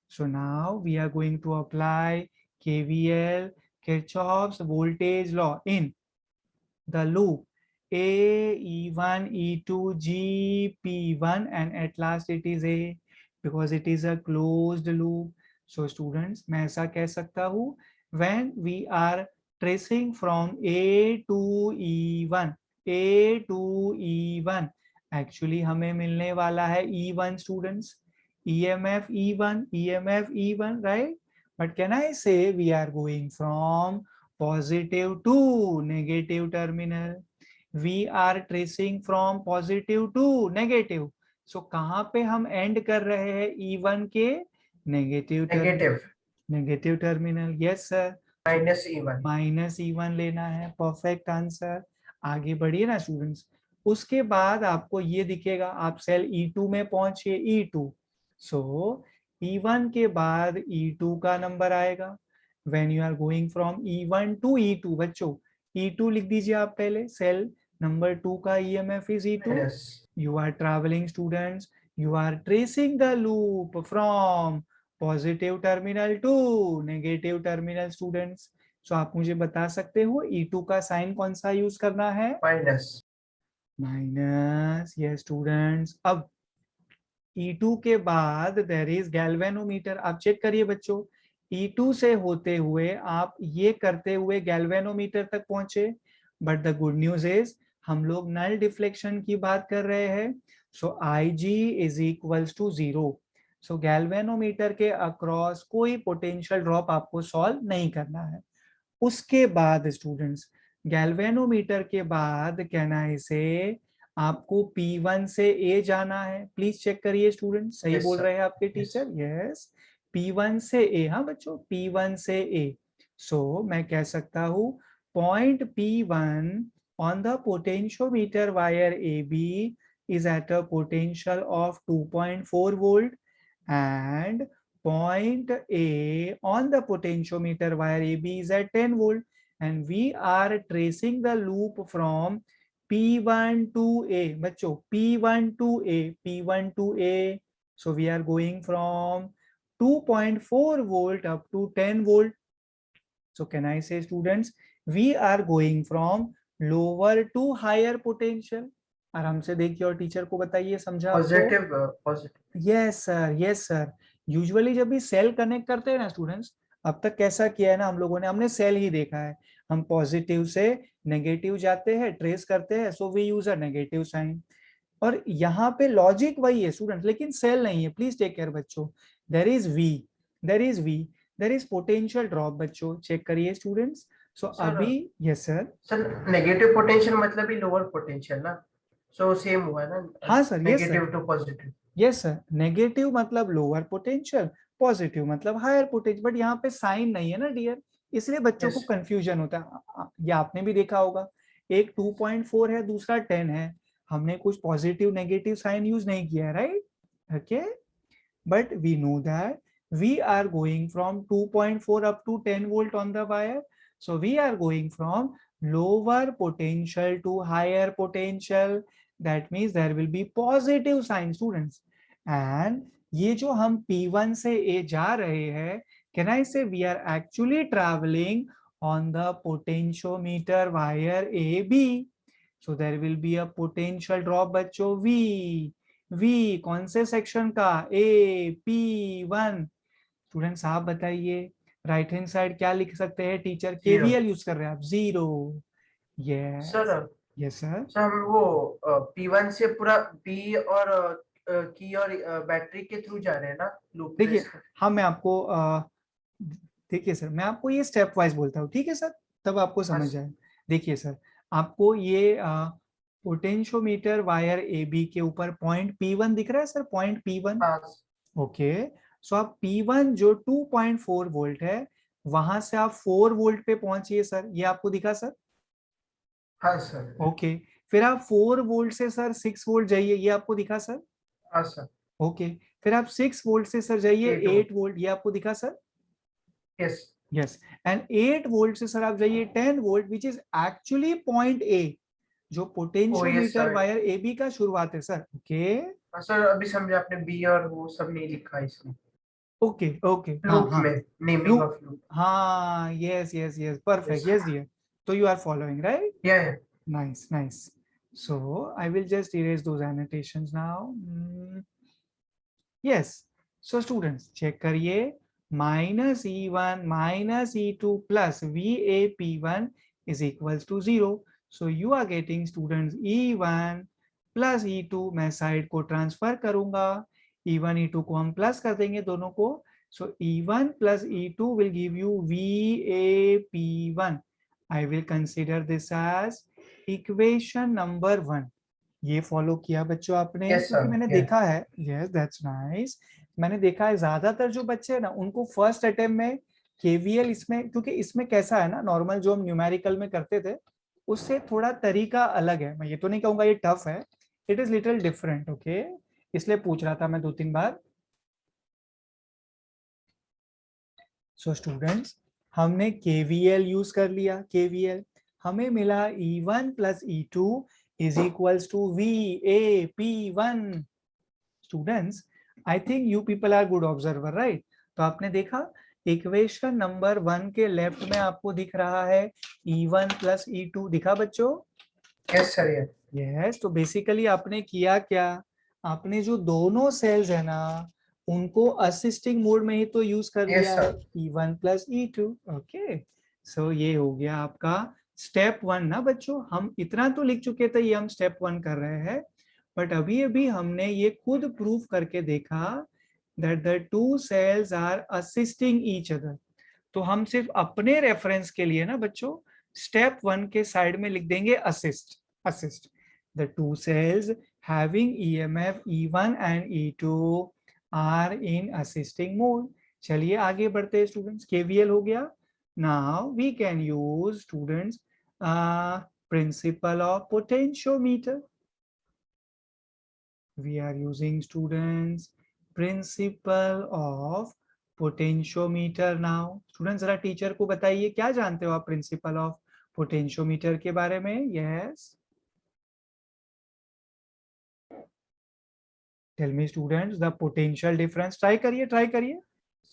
So now we are going to apply KVL, Kirchhoff's voltage law in the loop A, E1, E2, G, P1, and at last it is A, because it is a closed loop. So students, मैं ऐसा कह सकता हूँ, when we are tracing from A to E1, A to E1, actually हमें मिलने वाला है E1 students, EMF E1, EMF E1, right? But can I say we are going from positive to negative terminal? We are tracing from positive to negative. So कहाँ पे हम end कर रहे हैं E1 के negative terminal? Negative Negative terminal, yes sir. Minus E1. Minus E1 लेना है, perfect answer. आगे बढ़िए ना स्टूडेंट्स. उसके बाद आपको ये दिखेगा, आप सेल E2 में पहुंचे, E2. सो E1 के बाद E2 का नंबर आएगा. When you are going from E1 to E2, बच्चों E2 लिख दीजिए आप पहले, सेल नंबर 2 का EMF is E2. Minus You are traveling students, you are tracing the loop from positive terminal to negative terminal students. So आप मुझे बता सकते हो E2 का साइन कौन सा यूज करना है? माइनस. माइनस. ये स्टूडेंट्स, अब E2 के बाद देयर इज गैल्वेनोमीटर. आप चेक करिए बच्चों, E2 से होते हुए आप ये करते हुए गैल्वेनोमीटर तक पहुंचे. But the good news is हम लोग नल डिफ्लेक्शन की बात कर रहे हैं. So IG is equals to 0. So galvanometer के अक्रॉस कोई पोटेंशियल ड्रॉप आपको सॉल्व नहीं करना है. उसके बाद स्टूडेंट्स, गैल्वेनोमीटर के बाद कहना है इसे, आपको P1 से A जाना है. प्लीज चेक करिए स्टूडेंट, सही Yes, बोल sir. रहे हैं आपके Yes. टीचर. यस, P1 से A. हाँ बच्चों, P1 से A. सो मैं कह सकता हूँ point P1 on the potentiometer wire AB is at a potential of 2.4 volt, and point A on the potentiometer wire AB is at 10 volt, and we are tracing the loop from P1 to A. बच्चों P1 to A, P1 to A. So we are going from 2.4 volt up to 10 volt. So can I say students, we are going from lower to higher potential. आराम से देखिए और teacher को बताइए, समझा आपको? Positive positive. Yes sir, yes sir. Usually जब भी सेल कनेक्ट करते हैं ना स्टूडेंट्स, अब तक कैसा किया है ना हम लोगों ने, हमने सेल ही देखा है. हम पॉजिटिव से नेगेटिव जाते हैं, ट्रेस करते हैं, so we use a negative sign. और यहाँ पे लॉजिक वही है स्टूडेंट, लेकिन सेल नहीं है. प्लीज टेक केयर बच्चों. There is V, there is V, there is potential drop. बच्चों चेक करिए स्टूडेंट्स. सो अभी yes sir. Sir negative potential मतलब ही लोअर पोटेंशियल ना, सो सेम हुआ ना. हाँ sir, yes sir. Negative to positive. Yes sir, negative मतलब लोअर पोटेंशियल, पॉजिटिव मतलब हायर पोटेंशियल. बट यहाँ पे साइन नहीं है ना डियर, इसलिए बच्चों को Yes. कंफ्यूजन होता है. ये आपने भी देखा होगा, एक 2.4 है, दूसरा 10 है. हमने कुछ पॉजिटिव नेगेटिव साइन यूज नहीं किया है, right? Okay, but we know that we are going from 2.4 up to 10 volt on the wire. So we are going from lower potential to higher potential. That means there will be positive sign students. And ये जो हम P1 से A जा रहे हैं, can I say we are actually traveling on the potentiometer wire AB. So there will be a potential drop बच्चों V कौन से सेक्शन का? A P1. स्टूडेंट्स आप बताइए, राइट हैंड साइड क्या लिख सकते हैं टीचर? केवीएल यूज कर रहे हैं आप, 0. Yes sir yes sir. Sir हम वो P1 से पूरा B और की और बैटरी के थ्रू जा रहे हैं ना लूप. देखिए, हाँ मैं आपको देखिए सर, मैं आपको ये स्टेप वाइज बोलता हूँ, ठीक है सर, तब आपको समझ जाए. देखिए सर, आपको ये पोटेंशियोमीटर वायर AB के ऊपर पॉइंट P1 दिख रहा है सर, पॉइंट P1. ओके, सो आप P1 जो 2.4 वोल्ट है, वहां से आप 4 वोल्ट पे पहुंचिए सर. ये आपको दिखा सर? हाँ सर. ओके, फिर आप 4 वोल्ट से सर 6 वोल्ट जाइए. ये आपको दिखा सर? हाँ सर. ओके, फिर आप 6 वोल्ट से सर जाइए 8 वोल्ट. ये आपको दिखा sir? Yes. Yes, and 8 volt से सर आप जाइए 10 volt which is actually point A, जो yes potentiometer sir. Wire A B का शुरुआत है सर। ओके हाँ सर, अभी समझे आपने, बी और वो सब नहीं लिखा है इसमें, ओके ओके, हाँ लूप हाँ, में, नेमिंग लूप, ऑफ लूप। हाँ yes yes yes, yes perfect, yes dear. तो you are following, right? या Nice, nice. So I will just erase those annotations now. Yes. So students, check करिए, minus E1 minus E2 plus VAP1 is equals to 0. So you are getting students E1 plus E2, मैं side को transfer करूंगा, E1 E2 को हम plus कर देंगे दोनों को, so E1 plus E2 will give you VAP1. I will consider this as equation number 1. ये फॉलो किया बच्चों आपने, यस क्योंकि सर, मैंने या देखा है, यस दैट्स नाइस, मैंने देखा है ज्यादातर जो बच्चे हैं ना उनको फर्स्ट अटेम्प्ट में केवीएल, इसमें क्योंकि इसमें कैसा है ना, नॉर्मल जो हम न्यूमेरिकल में करते थे उससे थोड़ा तरीका अलग है, मैं ये तो नहीं कहूंगा ये टफ है, it is little different, okay, इसलिए पूछ रहा था मैं 2-3 बार। सो स्टूडेंट्स, हमने केवीएल यूज कर लिया, केवीएल हमें मिला E1 plus E2 is equals to VAP1। Students, I think you people are good observer, right? तो आपने देखा इक्वेशन नंबर 1 के लेफ्ट में आपको दिख रहा है E1 प्लस E2, दिखा बच्चों? यस सर, या यस, तो बेसिकली आपने किया क्या, आपने जो दोनों सेल्स है ना उनको असिस्टिंग मोड में ही तो यूज कर यस लिया है, sir, E1 plus E2। Okay, सो ये हो गया आपका स्टेप 1 ना बच्चों, हम इतना तो लिख चुके थे, ये हम स्टेप 1 कर रहे हैं, बट अभी अभी हमने ये खुद प्रूफ करके देखा that the two cells are assisting each other. तो हम सिर्फ अपने रेफरेंस के लिए ना बच्चों स्टेप 1 के साइड में लिख देंगे assist, assist the two cells having EMF E1 and E2 are in assisting mode। चलिए आगे बढ़ते हैं स्टूडेंट्स, KVL हो गया, now we can use students principle of potentiometer। we are using students principle of potentiometer now। Students जरा teacher को बताइए क्या जानते हो आप प्रिंसिपल ऑफ पोटेंशियोमीटर के बारे में? Yes, tell me students the potential difference, try करिए, ट्राई करिए।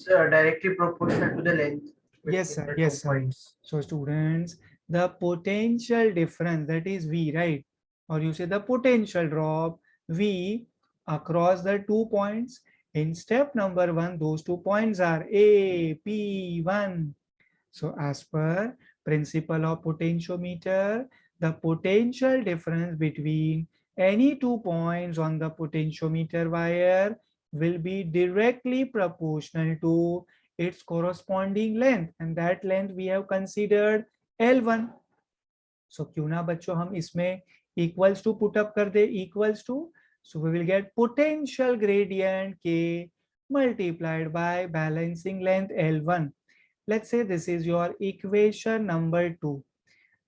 Sir, directly proportional to the length Yes between sir, the two yes sir। points। So students, the potential difference, that is V, right? Or you say the potential drop V across the 2 points. In step number 1 those 2 points are A, P1। So as per principle of potentiometer, the potential difference between any 2 points on the potentiometer wire will be directly proportional to its corresponding length, and that length we have considered L1। So क्यों ना बच्चों हम इसमें equals to put up कर दे, equals to, so we will get potential gradient K multiplied by balancing length L1। Let's say this is your equation number 2।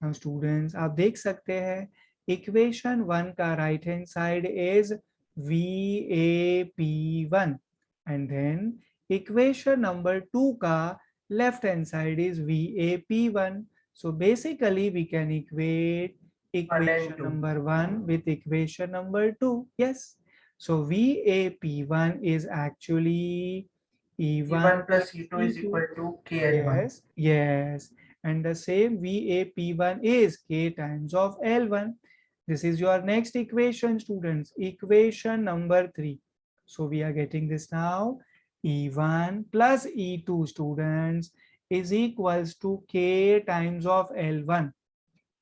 Now students, आप देख सकते हैं equation 1 का right hand side is VAP1 and then equation number 2 का left hand side is VAP1। So basically we can equate One and equation two। number 1 with equation number 2, yes। So VAP1 is actually E1 E1 plus plus E2 is E2, equal to KL1। yes, yes, and the same VAP1 is K times of L1। This is your next equation students, equation number 3। So we are getting this now, E1 plus E2 students is equals to K times of L1।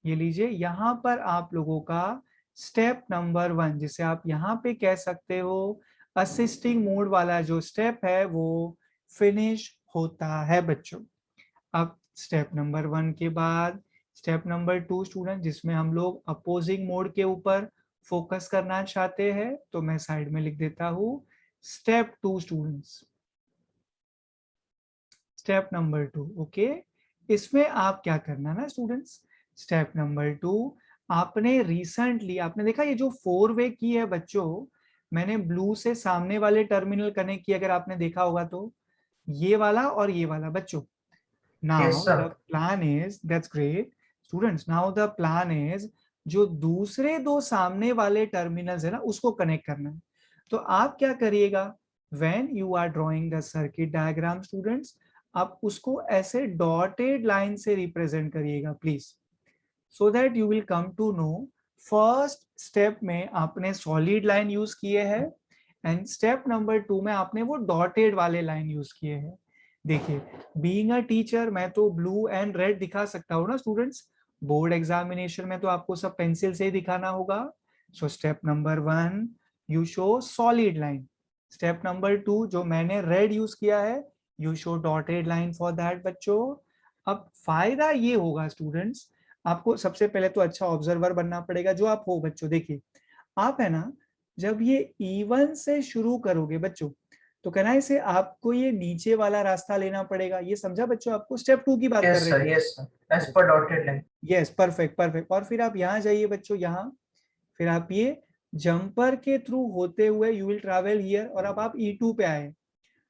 ये लीजिए यहाँ पर आप लोगों का step number 1, जिसे आप यहाँ पे कह सकते हो असिस्टिंग मोड वाला जो स्टेप है वो फिनिश होता है बच्चों। अब स्टेप नंबर 1 के बाद स्टेप नंबर 2 स्टूडेंट, जिसमें हम लोग अपोजिंग मोड के ऊपर फोकस करना चाहते हैं, तो मैं साइड में लिख देता हूँ step 2 students, step number 2, okay. इसमें आप क्या करना ना स्टूडेंट्स, स्टेप नंबर 2 आपने रिसेंटली आपने देखा ये जो 4 वे की है बच्चों, मैंने ब्लू से सामने वाले टर्मिनल कनेक्ट किया, अगर आपने देखा होगा तो ये वाला और ये वाला बच्चों, Now Yes, sir. the plan is, that's great students, now the plan is जो दूसरे दो सामने वाले टर्मिनल्स है ना उसको कनेक्ट करना है। तो आप क्या करिएगा, when you are drawing the circuit diagram students, आप उसको ऐसे डॉटेड लाइन से रिप्रेजेंट करिएगा please, so that you will come to know first step में आपने सॉलिड लाइन यूज किए हैं एंड स्टेप नंबर 2 में आपने वो डॉटेड वाले लाइन यूज किए हैं। देखिए बीइंग अ टीचर मैं तो ब्लू एंड रेड दिखा सकता हूँ ना स्टूडेंट्स, बोर्ड एग्जामिनेशन में तो आपको सब पेंसिल से ही दिखाना होगा। सो step number 1 you show solid line, step number 2 जो मैंने रेड यूज किया है you show dotted line for that बच्चों। अब फायदा ये होगा स्टूडेंट्स, आपको सबसे पहले तो अच्छा ऑब्जर्वर बनना पड़ेगा जो आप हो बच्चों। देखिए आप है ना, जब ये इवन से शुरू करोगे बच्चों तो कहना इसे आपको ये नीचे वाला रास्ता लेना पड़ेगा, ये समझा बच्चों, आपको स्टेप 2 की बात कर Yes, रहे sir. थे। Yes, sir. As per dotted line. Yes perfect perfect, और फिर आप यहाँ जाइए बच्चों, यहाँ फिर आप ये जंपर के थ्रू होते हुए यू विल ट्रैवल हियर और अब आप E2 पे आए।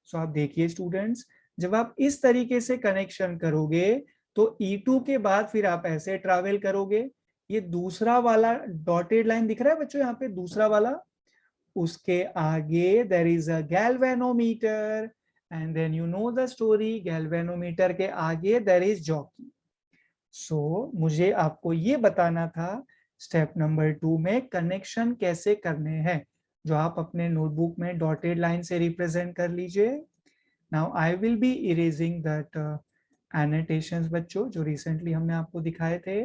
सो आप देखिए स्टूडेंट्स, जब आप इस तरीके से कनेक्शन करोगे तो E2 के बाद फिर आप ऐसे ट्रैवल करोगे। ये दूसरा वाला डॉटेड लाइन दिख रहा है बच्चों यहाँ पे, दूसरा वाला, उसके आगे there is a galvanometer and then you know the story, galvanometer के आगे देयर इज जॉकी। सो मुझे आपको ये बताना था स्टेप नंबर 2 में कनेक्शन कैसे करने हैं, जो आप अपने नोटबुक में डॉटेड लाइन से रिप्रेजेंट कर लीजिए। Now I will be erasing that annotations बच्चों जो रिसेंटली हमने आपको दिखाए थे।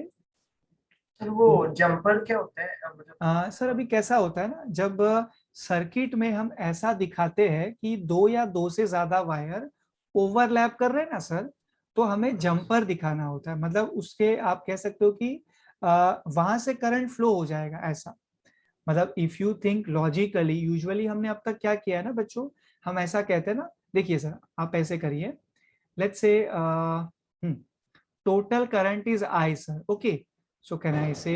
सर वो तो जंपर क्या होता है मतलब? सर अभी कैसा होता है ना, जब सर्किट में हम ऐसा दिखाते हैं कि दो या दो से ज्यादा वायर ओवरलैप कर रहे हैं ना सर, तो हमें जंपर दिखाना होता है, मतलब उसके आप कह सकते हो कि वहां से करंट फ्लो हो जाएगा ऐसा। मतलब if you think logically, usually हमने अब तक क्या किया है ना बच्चों, हम ऐसा कहते हैं ना, देखिए सर आप ऐसे करिए, let's say total current is I sir, okay, so can I से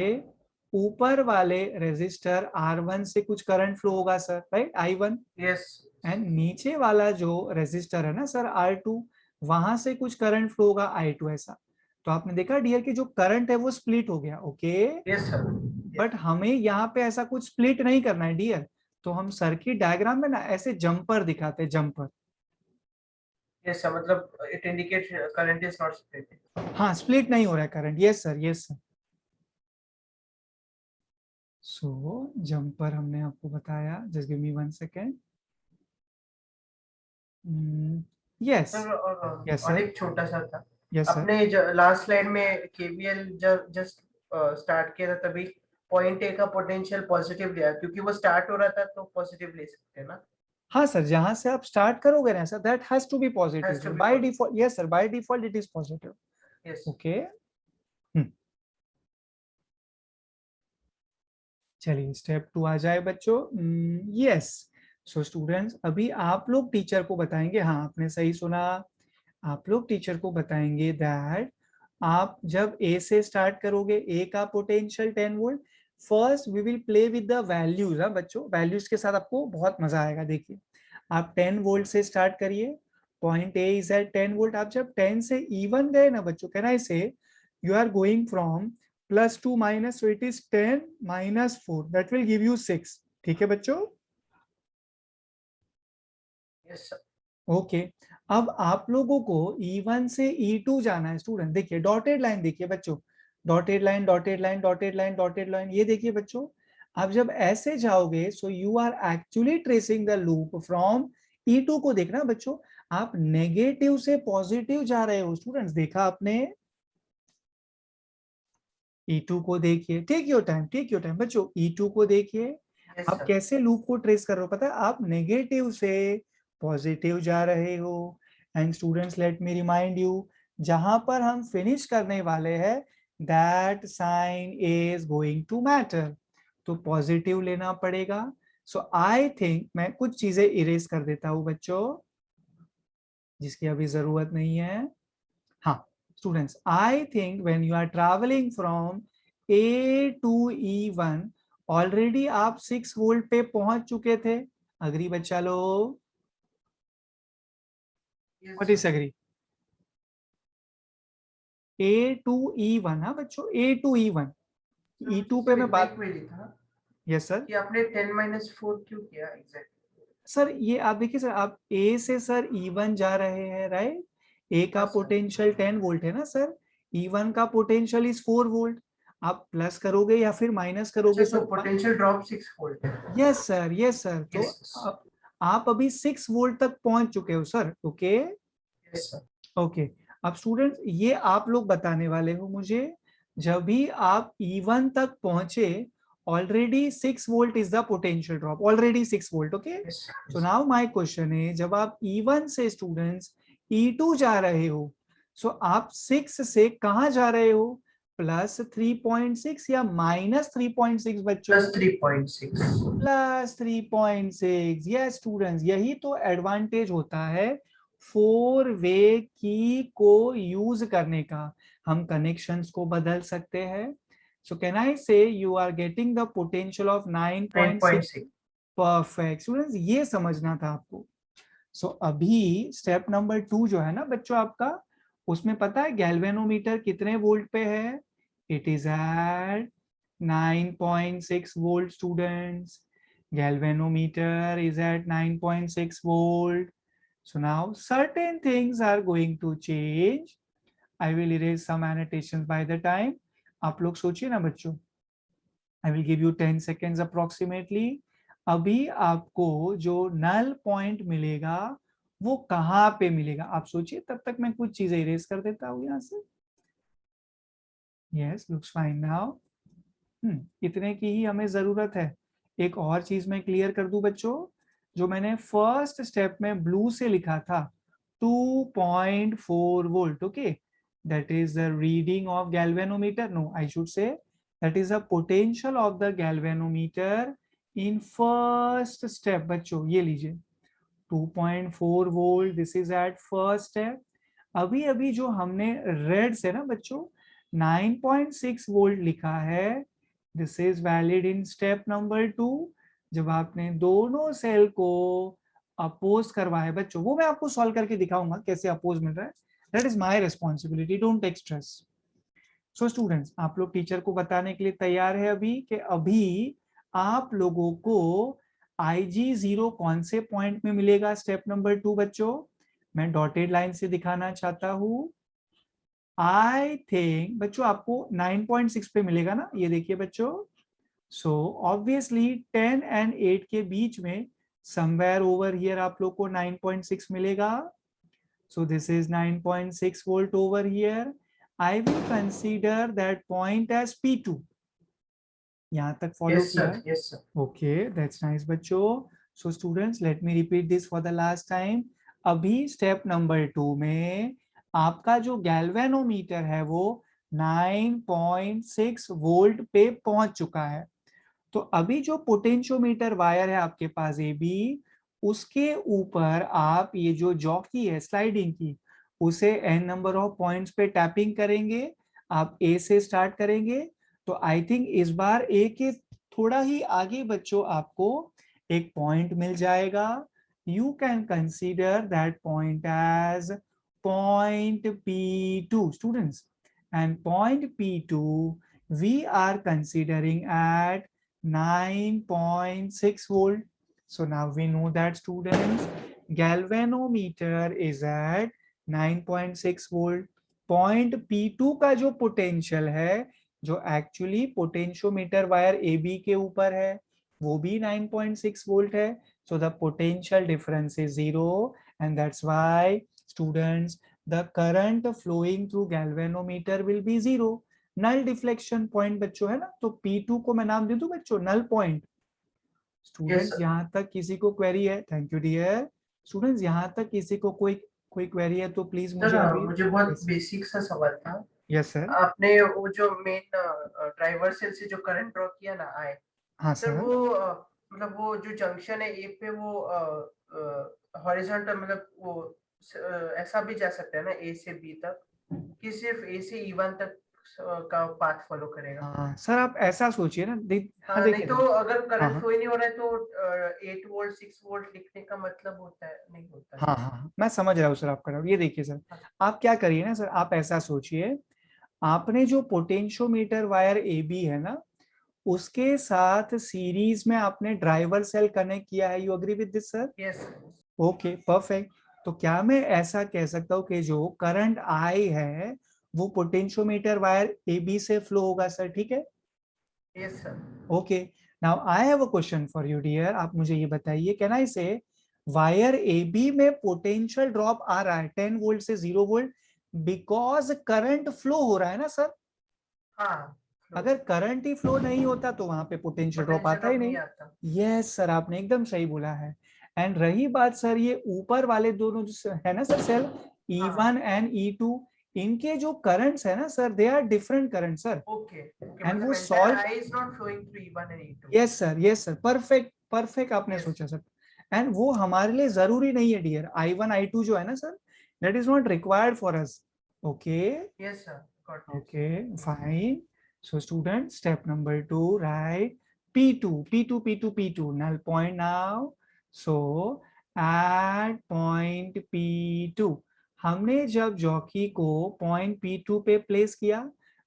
ऊपर वाले रेजिस्टर R1 से कुछ करंट फ्लो होगा sir, right I1, yes. And नीचे वाला जो रेजिस्टर है ना सर R2, वहां से कुछ करंट फ्लो होगा I2 ऐसा। तो आपने देखा डियर कि जो करंट है वो स्प्लिट हो गया, ओके। Yes sir. बट हमें यहाँ पे ऐसा कुछ स्प्लिट नहीं करना है डियर, तो हम सर्किट डायग्राम में ना ऐसे जंपर दिखाते हैं, जंपर। यस सर, मतलब it indicates current is not split. हाँ स्प्लिट नहीं हो रहा है current, yes sir yes sir. So jumper हमने आपको बताया, just give me 1 second. Yes sir yes और सर एक छोटा सा था, यस सर। अपने लास्ट स्लाइड में केवीएल जब जस्ट स्टार्ट किया था तभी पॉइंट ए का पोटेंशियल पॉजिटिव लिया, क्योंकि वो स्टार्ट हो रहा था तो पॉजिटिव ले सकते हैं ना? हाँ सर, जहां से आप स्टार्ट करोगे ना sir, that has to be positive has sir, to be by positive. Default, yes sir by default it is positive. Yes. Okay, चलिए स्टेप 2 आ जाए बच्चों। यस, सो स्टूडेंट्स अभी आप लोग टीचर को बताएंगे, हाँ आपने सही सुना, आप लोग टीचर को बताएंगे दैट आप जब ए से स्टार्ट करोगे, ए का potential 10 volt, first we will play with the values. हाँ बच्चों, वैल्यूज के साथ आपको बहुत मजा आएगा। देखिए आप 10 वोल्ट से स्टार्ट करिए, point A is at 10 volt. आप जब 10 से इवन गए ना बच्चों, कहना इसे you are going from +2 minus, so it is 10 - 4, that will give you 6। ठीक है बच्चों, यस सर। ओके। अब आप लोगों को E1 से E2 जाना है स्टूडेंट। देखिए डॉटेड लाइन देखिए बच्चों, dotted line dotted line dotted line dotted line, ये देखिए बच्चों। आप जब ऐसे जाओगे so you are actually tracing the loop from E2 को। देखना बच्चों, आप नेगेटिव से पॉजिटिव जा रहे हो स्टूडेंट्स, देखा आपने। E2 को देखिए, take your time take your time बच्चों, E2 को देखिए। यस आप सर। कैसे लूप को ट्रेस कर रहे हो, पता है, आप नेगेटिव से पॉजिटिव जा रहे हो। And students let me remind you, जहां पर हम फिनिश करने वाले हैं that sign is going to matter, तो पॉजिटिव लेना पड़ेगा। सो आई थिंक मैं कुछ चीजें इरेज कर देता हूं बच्चों जिसकी अभी जरूरत नहीं है। हाँ students, I think when you are travelling from A to E1, already आप 6 वोल्ट पे पहुंच चुके थे। अग्री बच्चा लोग, yes what sir. Is agree? A2E1, हाँ बच्चों, A2E1, E2 पे मैं बात, एक क्वेरी था यस सर। कि आपने 10-4 क्यों किया एग्जैक्टली? सर ये आप देखिए सर, आप ए से सर E1 जा रहे हैं, राइट। ए का हाँ सर। पोटेंशियल 10 वोल्ट है ना सर, E1 का पोटेंशियल इज 4 वोल्ट। आप प्लस करोगे या फिर माइनस अच्छा, करोगे तो सर? पोटेंशियल ड्रॉप 6 वोल्ट है। Yes sir, yes sir. तो यस आप अभी 6 वोल्ट तक पहुंच चुके हो sir, okay. Yes sir. Okay, अब स्टूडेंट्स ये आप लोग बताने वाले हो मुझे, जब भी आप E1 तक पहुंचे, already 6 volt is the potential drop, already 6 volt, okay. Yes so now my question है, जब आप E1 से स्टूडेंट्स E2 जा रहे हो, सो आप 6 से कहां जा रहे हो? प्लस 3.6 या माइनस 3.6 बच्चों? प्लस 3.6। प्लस 3.6, यस स्टूडेंट्स, यही तो एडवांटेज होता है 4 वे की को यूज करने का। हम कनेक्शंस को बदल सकते हैं। सो can I say you are getting the potential of 9.6? 9.6। Perfect students, ये समझना था आपको। सो अभी स्टेप नंबर 2 जो है ना बच्चों आपका, उसमें पता है गैल्वेनोमीटर कितने वोल्ट पे है? It is at 9.6 volt students. Galvanometer is at 9.6 volt. So now certain things are going to change. I will erase some annotations by the time. आप लोग सोचिए ना बच्चों, I will give you 10 seconds approximately. अभी आपको जो null point मिलेगा वो कहाँ पे मिलेगा आप सोचिए, तब तक मैं कुछ चीजें इरेज कर देता हूँ यहाँ से। Yes, looks fine now. इतने की ही हमें जरूरत है। एक और चीज मैं क्लियर कर दूं बच्चों, जो मैंने फर्स्ट स्टेप में ब्लू से लिखा था 2.4 volt, okay, that is the reading of galvanometer, no I should say that is the potential of the galvanometer in first step. बच्चों ये लीजिए 2.4 volt, this is at first step. अभी अभी जो हमने रेड से ना बच्चों 9.6 वोल्ट लिखा है, this is valid in step number 2। जब आपने दोनों सेल को अपोज करवाया बच्चों, वो मैं आपको सॉल्व करके दिखाऊंगा कैसे अपोज मिल रहा है, that is my responsibility, don't take stress. So students, आप लोग टीचर को बताने के लिए तैयार है अभी कि अभी आप लोगों को IG0 कौन से पॉइंट में मिलेगा स्टेप नंबर 2 बच्चों? मैं डॉटेड लाइन से दिखाना चाहता हूं। आई थिंक बच्चों आपको 9.6 पे मिलेगा ना, ये देखिए बच्चों। सो ऑब्वियसली 10 एंड 8 के बीच में समवेयर ओवर हियर आप लोग को 9.6 मिलेगा। So this is 9.6 volt over here. I will consider that point as P2. यहाँ तक फॉलो यस किया? Sir. Yes sir. Okay, that's nice बच्चों। So students, let me repeat this for the last time. अभी step number 2 में आपका जो galvanometer है वो 9.6 वोल्ट पे पहुंच चुका है। तो अभी जो पोटेंशियोमीटर वायर है आपके पास ए बी, उसके ऊपर आप ये जो जॉकी है स्लाइडिंग की, उसे एन नंबर ऑफ पॉइंट्स पे टैपिंग करेंगे। आप ए से स्टार्ट करेंगे, तो आई थिंक इस बार ए के थोड़ा ही आगे बच्चों आपको एक पॉइंट मिल जाएगा। You can consider that point as point P2 students, and point P2 we are considering at 9.6 volt. So now we know that students, galvanometer is at 9.6 volt. Point P2 का जो पोटेंशियल है, जो actually potentiometer wire AB के ऊपर है, वो भी 9.6 volt है। So the potential difference is 0 and that's why students the current flowing through galvanometer will be 0। Null deflection point बच्चों है ना, तो P2 को मैं नाम दे दूं बच्चों null point. Yes students sir. यहाँ तक किसी को क्वेरी है? Thank you dear. स्टूडेंट्स यहाँ तक किसी को कोई कोई क्वेरी है तो प्लीज मुझे सर अभी। मुझे बहुत बेसिक सा सवाल था। Yes sir. आपने वो जो मेन ड्राइवर सेल से जो करंट ड्रॉ किया ना आए, हाँ सर सर। वो मतलब वो जो जंक्शन है ए पे वो हॉरिजॉन्टल मतलब वो ऐसा भी जा सकता है ना ए से बी तक, कि सिर्फ ए से E1 तक का पाथ फॉलो करेगा? हाँ सर, आप ऐसा सोचिए ना, हाँ हाँ, नहीं देखिए तो सर। अगर हाँ करंट हाँ फ्लो ही नहीं हो रहा है तो 8 वोल्ट 6 वोल्ट लिखने का मतलब होता है नहीं होता है? हाँ हाँ हाँ, मैं समझ रहा हूँ सर आपका डाउट। ये देखिए सर, हाँ आप क्या करिए ना सर, आप ऐसा सोचिए, आपने जो पोटेंशियोमीटर वायर ए बी है ना, उसके साथ सीरीज में आपने ड्राइवर सेल कनेक्ट किया है। You agree with this sir? Yes okay perfect. तो क्या मैं ऐसा कह सकता हूँ कि जो करंट आई है वो पोटेंशियोमीटर वायर ए बी से फ्लो होगा सर, ठीक है? Yes sir. Okay, now I have a question for you dear. आप मुझे ये बताइए, can I say wire A B में पोटेंशियल ड्रॉप आ रहा है 10 वोल्ट से 0 वोल्ट बिकॉज करंट फ्लो हो रहा है ना सर? हाँ, अगर करंट ही फ्लो नहीं होता तो वहां पे पोटेंशियल ड्रॉप पोटेंशियल आता ही ड्रॉप नहीं नहीं। आता। यस सर, आपने एकदम सही बोला है। एंड रही बात सर ये ऊपर वाले दोनों जो है ना सर सेल हाँ, E1 एंड E2, इनके जो करंट्स है ना sir, they are different current sir. Okay okay, and वो मतलब entire solve, I is not flowing through E1 and E2। Yes sir, perfect perfect आपने यस सोचा सर। एंड वो हमारे लिए जरूरी नहीं है डियर, I1 I2 जो है ना sir, that is not required for us. Okay yes sir, got it. okay fine. So student, step number 2, right? P2 null point now. So at point P2 हमने जब जॉकी को point P2 पे place किया,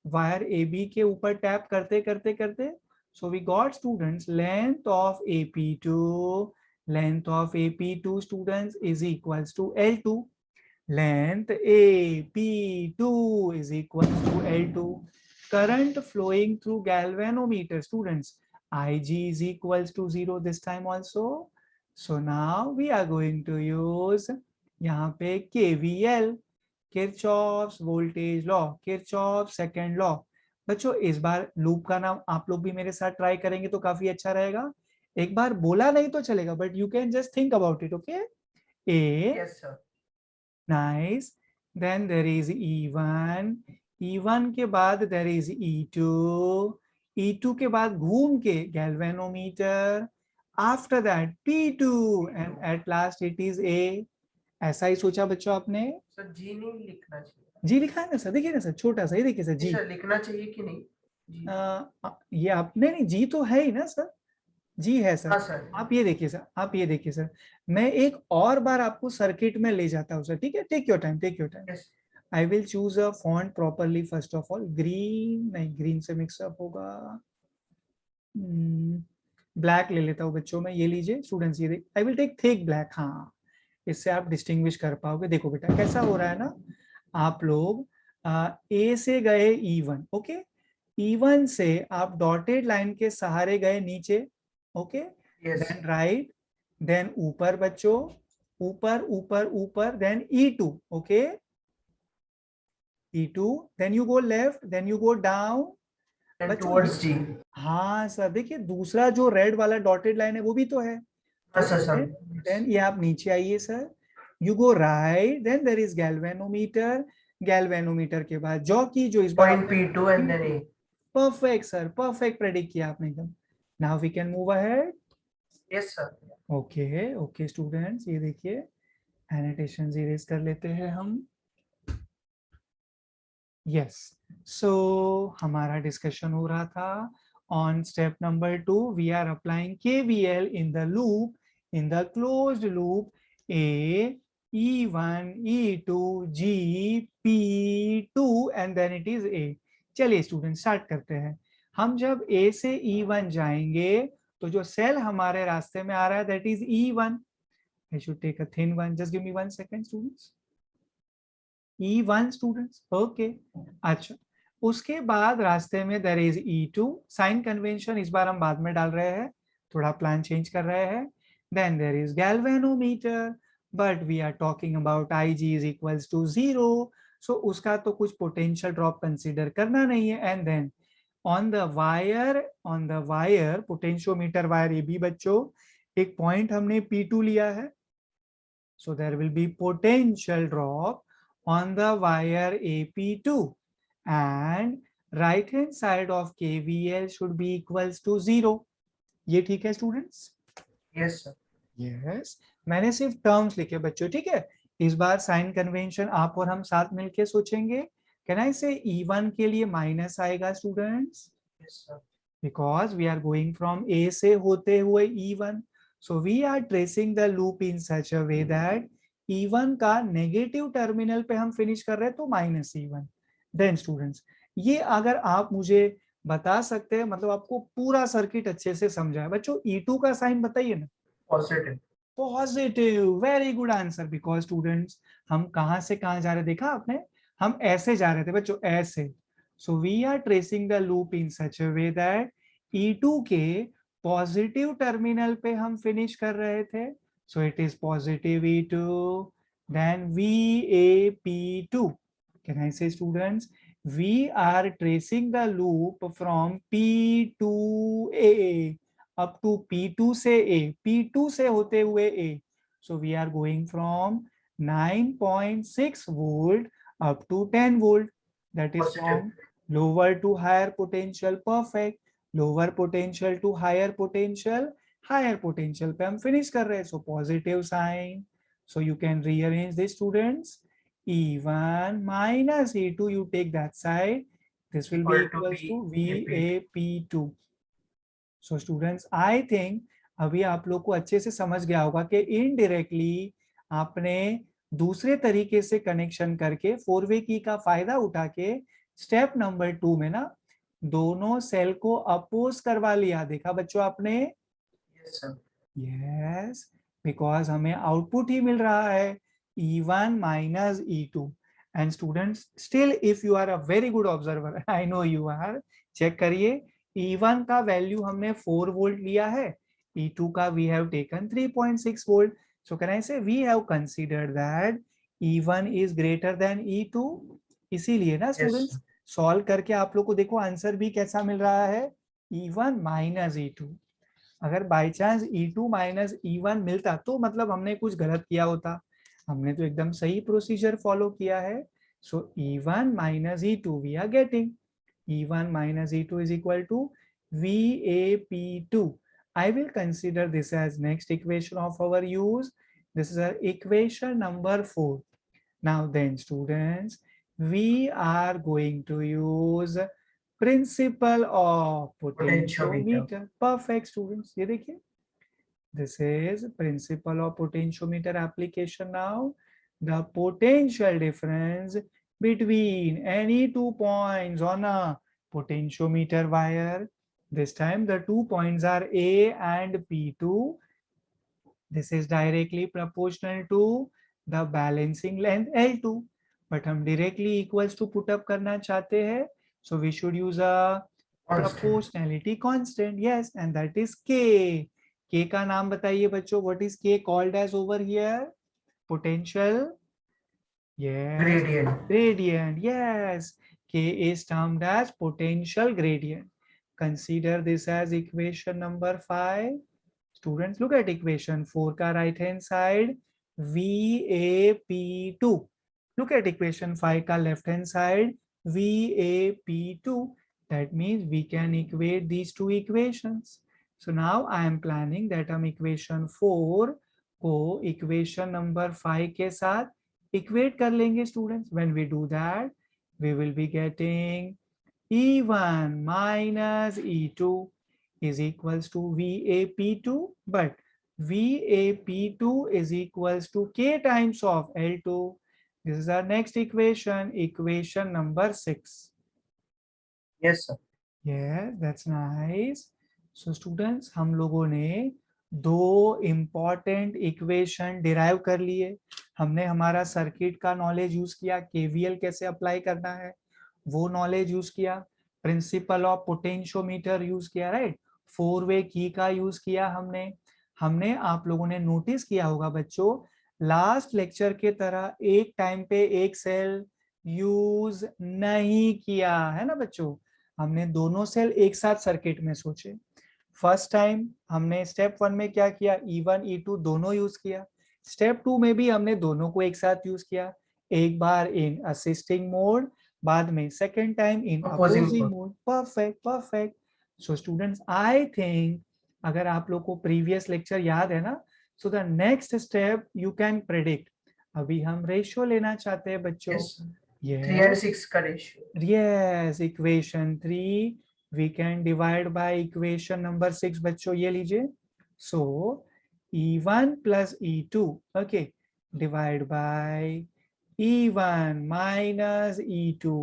wire AB के ऊपर tap करते करते करते, so we got students length of AP2 students is equals to L2. Length AP2 is equal to L2. Current flowing through galvanometer, students, Ig is equals to 0 this time also. So now we are going to use यहाँ पे KVL, Kirchhoff's voltage law, Kirchhoff's second law. बच्चों इस बार loop का नाम आप लोग भी मेरे साथ ट्राई करेंगे तो काफी अच्छा रहेगा। एक बार बोला नहीं तो चलेगा, but you can just think about it. Okay, A yes sir. nice. Then there is E1. E1 के बाद there is E2. E2 के बाद घूम के galvanometer. After that P2 and at last it is A. ऐसा ही सोचा बच्चों आपने? सर जी नहीं लिखना चाहिए? जी लिखा है ना सर, देखिए ना सर, छोटा सा ही देखिए सर जी जी। सर, लिखना चाहिए कि नहीं जी? ये आपने नहीं, जी तो है ही ना सर, जी है सर। हाँ सर। आप ये देखिए सर, आप ये देखिए सर, मैं एक और बार आपको सर्किट में ले जाता हूँ सर, ठीक है? Take your time, take your time. Yes. I will choose a font properly first of all. Green नहीं, green से mix up होगा। ब्लैक ले लेता हूँ बच्चों में, ये लीजिए स्टूडेंट्स, ये देख, I will take thick black. हाँ, इससे आप डिस्टिंग्विश कर पाओगे। देखो बेटा कैसा हो रहा है ना, आप लोग ए से गए E1, ओके, E1 से आप डॉटेड लाइन के सहारे गए नीचे, okay, yes. Then right, then ऊपर बच्चों, ऊपर ऊपर ऊपर, then E2, okay, E2, then you go left, then you go down। And बच्चों टुवर्ड्स जी। हाँ सर, देखिए दूसरा जो रेड वाला डॉटेड लाइन है वो भी तो है। हाँ तो सर सर। देन ये आप नीचे आइए sir, you go right, then there is galvanometer. Galvanometer के बाद जॉकी, जो इस बार point P2 and then A. Perfect sir, perfect predict किया आपने एकदम। Now we can move ahead. Yes sir. Okay okay students, ये देखिए एनोटेशन इरेज कर लेते हैं हम। यस, सो हमारा डिस्कशन हो रहा था on step number 2, we are applying KVL in the loop, in the closed loop A E1 E2 G P2 and then it is A। चलिए स्टूडेंट स्टार्ट करते हैं। हम जब A से E1 जाएंगे तो जो सेल हमारे रास्ते में आ रहा है that is E1। I should take a thin one, just give me 1 second students। E1 students, okay, अच्छा, उसके बाद रास्ते में there is E2। Sign convention इस बार हम बाद में डाल रहे हैं, थोड़ा प्लान चेंज कर रहे हैं। Then there is galvanometer, but we are talking about Ig is equals to 0, so उसका तो कुछ पोटेंशियल ड्रॉप कंसीडर करना नहीं है। And then on the wire potentiometer wire AB बच्चों, एक पॉइंट हमने P2 लिया है, so there will be potential drop on the wire AP2 and right hand side of KVL should be equals to 0। ये ठीक है स्टूडेंट्स? Yes sir. यस, मैंने सिर्फ टर्म्स लिखे बच्चों, ठीक है? इस बार साइन कन्वेंशन आप और हम साथ मिलके सोचेंगे। कैन आई से E1 के लिए माइनस आएगा students, yes sir. because we are going from A से होते हुए E1, so we are tracing the loop in such a way that E1 का नेगेटिव टर्मिनल पे हम फिनिश कर रहे हैं तो माइनस E1। देन स्टूडेंट्स ये अगर आप मुझे बता सकते हैं, मतलब आपको पूरा सर्किट अच्छे से समझा है बच्चों। E2 का साइन बताइए ना। Positive. Positive, very good answer. Because students हम कहां से कहां जा रहे, देखा आपने, हम ऐसे जा रहे थे बच्चों, ऐसे। So we are tracing the loop in such a way that E2 के पॉजिटिव टर्मिनल पे हम फिनिश कर रहे थे। So it is positive E2, then VAP2। Can I say students, we are tracing the loop from P to A up to P2 से A, P2 से होते हुए A. So we are going from 9.6 volt up to 10 volt. That is positive. from lower to higher potential. Perfect. Lower potential to higher potential. Higher potential पे हम finish कर रहे हैं. So positive sign. So you can rearrange this, students. E1 minus E2, you take that side. This will be equal to equals B to AP। VAP2. So students, I think अभी आप लोग को अच्छे से समझ गया होगा कि इनडायरेक्टली आपने दूसरे तरीके से कनेक्शन करके फोर वे की का फायदा उठा के स्टेप नंबर 2 में ना दोनों सेल को अपोज करवा लिया। देखा बच्चों आपने? Yes sir. यस, बिकॉज हमें आउटपुट ही मिल रहा है E1 minus E2. And students, still if you are a very good observer, I know you are, check करिए, E1 का वैल्यू हमने 4 वोल्ट लिया है, E2 का we have taken 3.6 volt. So can I say we have considered that E1 is greater than E2? इसीलिए ना yes students, solve करके आप लोग को देखो आंसर भी कैसा मिल रहा है, E1 minus E2। अगर by chance E2 minus E1 मिलता तो मतलब हमने कुछ गलत किया होता, हमने तो एकदम सही प्रोसीजर फॉलो किया है। So E1 minus E2 we are getting, E1 minus E2 is equal to VAP2. I will consider this as next equation of our use. This is our equation number 4. Now then students, we are going to use principle of potentiometer. potentiometer. Perfect students, ये देखिए, this is principle of potentiometer application. Now the potential difference between any 2 points on a potentiometer wire, this time the 2 points are A and P2. This is directly proportional to the balancing length L2, but हम directly equals to put up करना चाहते हैं, so we should use a proportionality constant. Yes, and that is K. K का नाम बताइए बच्चों, what is K called as over here? Potential? Yes, gradient. gradient. Yes, K is termed as potential gradient. Consider this as equation number 5. Students, look at equation 4 का right hand side VAP2. Look at equation 5 का left hand side VAP2. That means we can equate these two equations. So now I am planning that हम equation 4 को equation number 5 के साथ equate कर लेंगे students. When we do that, we will be getting E1 minus E2 is equals to VAP2, but VAP2 is equals to K times of L2. This is our next equation, equation number 6. Yes sir. Yeah, that's nice. So students, हम लोगों ने दो important equation derive कर लिए। हमने हमारा circuit का knowledge use किया, केवीएल कैसे अप्लाई करना है वो नॉलेज यूज किया, प्रिंसिपल ऑफ पोटेंशियोमीटर यूज किया, राइट, फोर वे की का यूज किया हमने। हमने आप लोगों ने नोटिस किया होगा बच्चों, लास्ट लेक्चर के तरह एक टाइम पे एक सेल यूज नहीं किया है ना बच्चों, हमने दोनों सेल एक साथ सर्किट में सोचे। फर्स्ट टाइम हमने स्टेप 1 में क्या किया, E1 E2 दोनों यूज किया। स्टेप 2 में भी हमने दोनों को एक साथ यूज किया, एक बार इन असिस्टिंग मोड, बाद में second time in opposing mode. Perfect perfect. So students, I think अगर आप लोग को प्रीवियस लेक्चर याद है ना, so the next step you can predict. अभी हम रेशियो लेना चाहते हैं बच्चों। यस। 3 and 6 का ratio. Yes, equation 3 we can divide by equation number 6 बच्चों, ये लीजिए। So E1 plus E2, okay, divide by E1 minus E2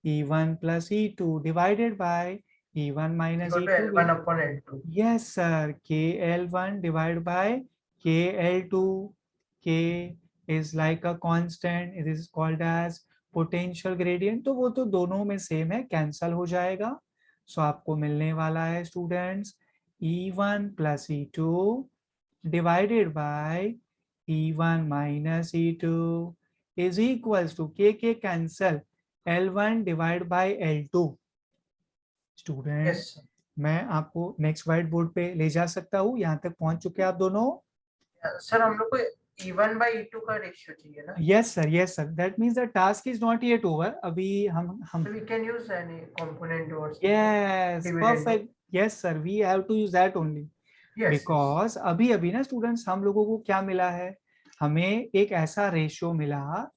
E1 plus E2 divided by E1 minus equal to E2 will, L1 upon L2. yes sir, KL1 divided by KL2. K is like a constant, it is called as potential gradient, तो वो तो दोनों में same है, cancel हो जाएगा. सो आपको मिलने वाला है students E1 plus E2 divided by E1 minus E2 is equals to K cancel L1 divided by L2. Student Yes sir. मैं आपको नेक्स्ट व्हाइट बोर्ड पे ले जा सकता हूँ, यहाँ तक पहुंच चुके हैं आप दोनों. सर हम लोग को E1 by E2 का रेशियो चाहिए ना. Yes sir, that means the task is not yet over. अभी हम So we can use any component or something. Yes Dividend. Perfect, yes sir, we have to use that only. Yes. Because अभी अभी ना students हम लोगों को क्या मिला है, हमें एक ऐसा रेशियो मिला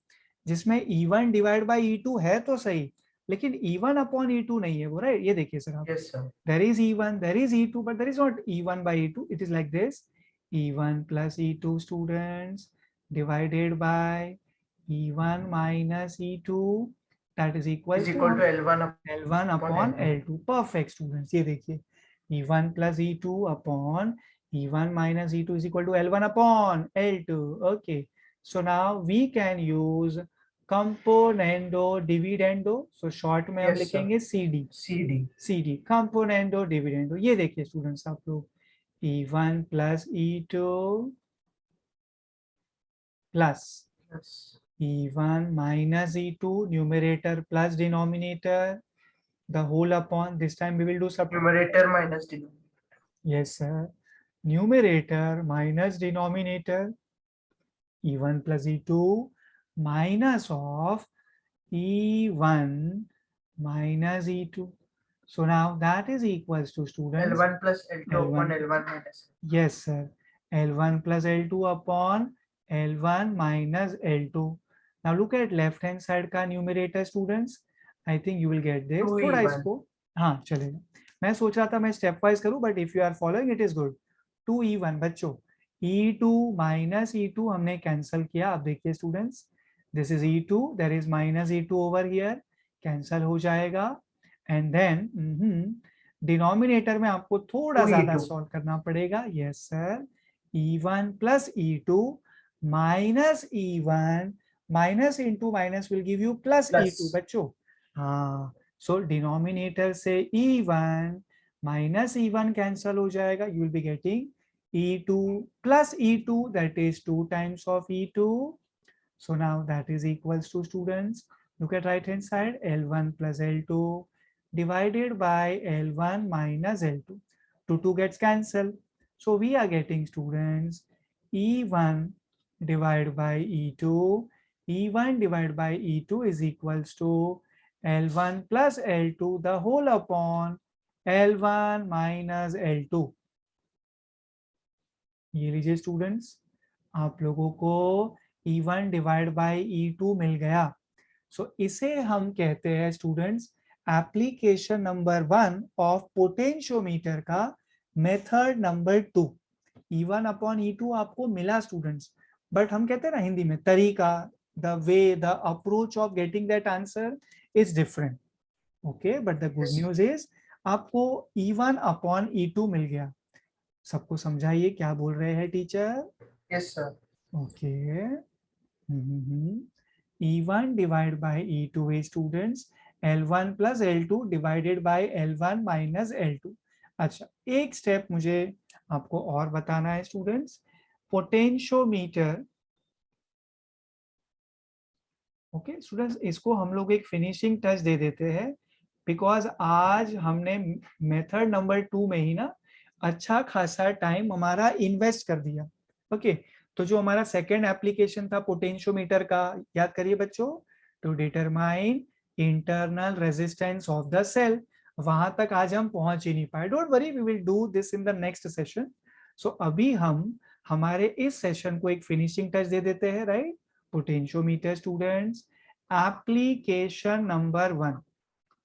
जिसमें E1 डिवाइड बाई E2 है तो सही, लेकिन E1 अपॉन E2 नहीं है वो, राइट. ये देखिए सर आप, Yes sir. there is E1, there is E2, but there is not E1 by E2. It is like this: E1 plus E2 students divided by E1 minus E2, that is equals Is to equal to L1 L1 upon L2. Perfect students. ये देखिए E1 plus E2 upon E1 minus E2 is equal to L1 upon L2. Okay. So now we can use componendo dividendo. So short में हम Yes, sir. लिखेंगे CD. CD componendo dividendo. ये देखिए students आप लोग E1 plus E2 plus Yes. E1 minus E2 numerator plus denominator, the whole upon, this time we will do Numerator minus denominator. Yes sir, numerator minus denominator, E1 plus E2 minus of E1 minus E2. So now that is equals to students L1 plus L2 upon L1 minus. Yes sir, L1 plus L2 upon L1 minus L2. Now look at left hand side का numerator students. I think you will get this. 2E1. थोड़ा इसको, हाँ चलेगा. मैं सोच रहा था मैं स्टेप वाइज करूं, but if you are following it is good. 2E1 बच्चों, E2 माइनस E2 हमने कैंसल किया. आप देखिए students, this is E2, there is minus E2 over here, cancel हो जाएगा. एंड देन डिनोमिनेटर में आपको थोड़ा ज्यादा सॉल्व करना पड़ेगा. Yes sir, E1 plus E2 minus E1 minus into minus will give you plus E2 बच्चों. हाँ, so डिनोमिनेटर से E1 minus E1 कैंसल हो जाएगा. You will be getting E2 plus E2, that is 2 times of E2. So now that is equals to students, look at right hand side, L1 plus L2 divided by L1 minus L2. 2 gets cancelled. So we are getting students E1 divided by E2. E1 divided by E2 is equals to L1 plus L2 the whole upon L1 minus L2. ये लीजिए students, आप लोगों को E1 divide by E2 मिल गया. सो इसे हम कहते हैं students application number 1 of potentiometer का method number 2. E1 upon E2 आपको मिला स्टूडेंट्स, बट हम कहते हैं ना हिंदी में तरीका, the way, the approach of getting that answer is different. Okay, but the good news is आपको E1 अपॉन E2 मिल गया. सबको समझाइए क्या बोल रहे हैं teacher. Yes sir. Okay. E1 divided by E2 is students L1 plus L2 divided by L1 minus L2. अच्छा, एक स्टेप मुझे आपको और बताना है स्टूडेंट्स. पोटेंशियोमीटर, ओके स्टूडेंट्स, इसको हम लोग एक फिनिशिंग टच दे देते हैं, बिकॉज आज हमने मेथड नंबर 2 में ही ना अच्छा खासा टाइम हमारा इन्वेस्ट कर दिया. ओके, तो जो हमारा सेकेंड एप्लीकेशन था पोटेंशियोमीटर का, याद करिए बच्चों, to determine internal resistance of the cell. वहां तक आज हम पहुंच ही नहीं पाए. Don't worry, we will do this in the next session. So अभी हम हमारे इस सेशन को एक फिनिशिंग टच दे देते हैं, right. Potentiometer students, application number 1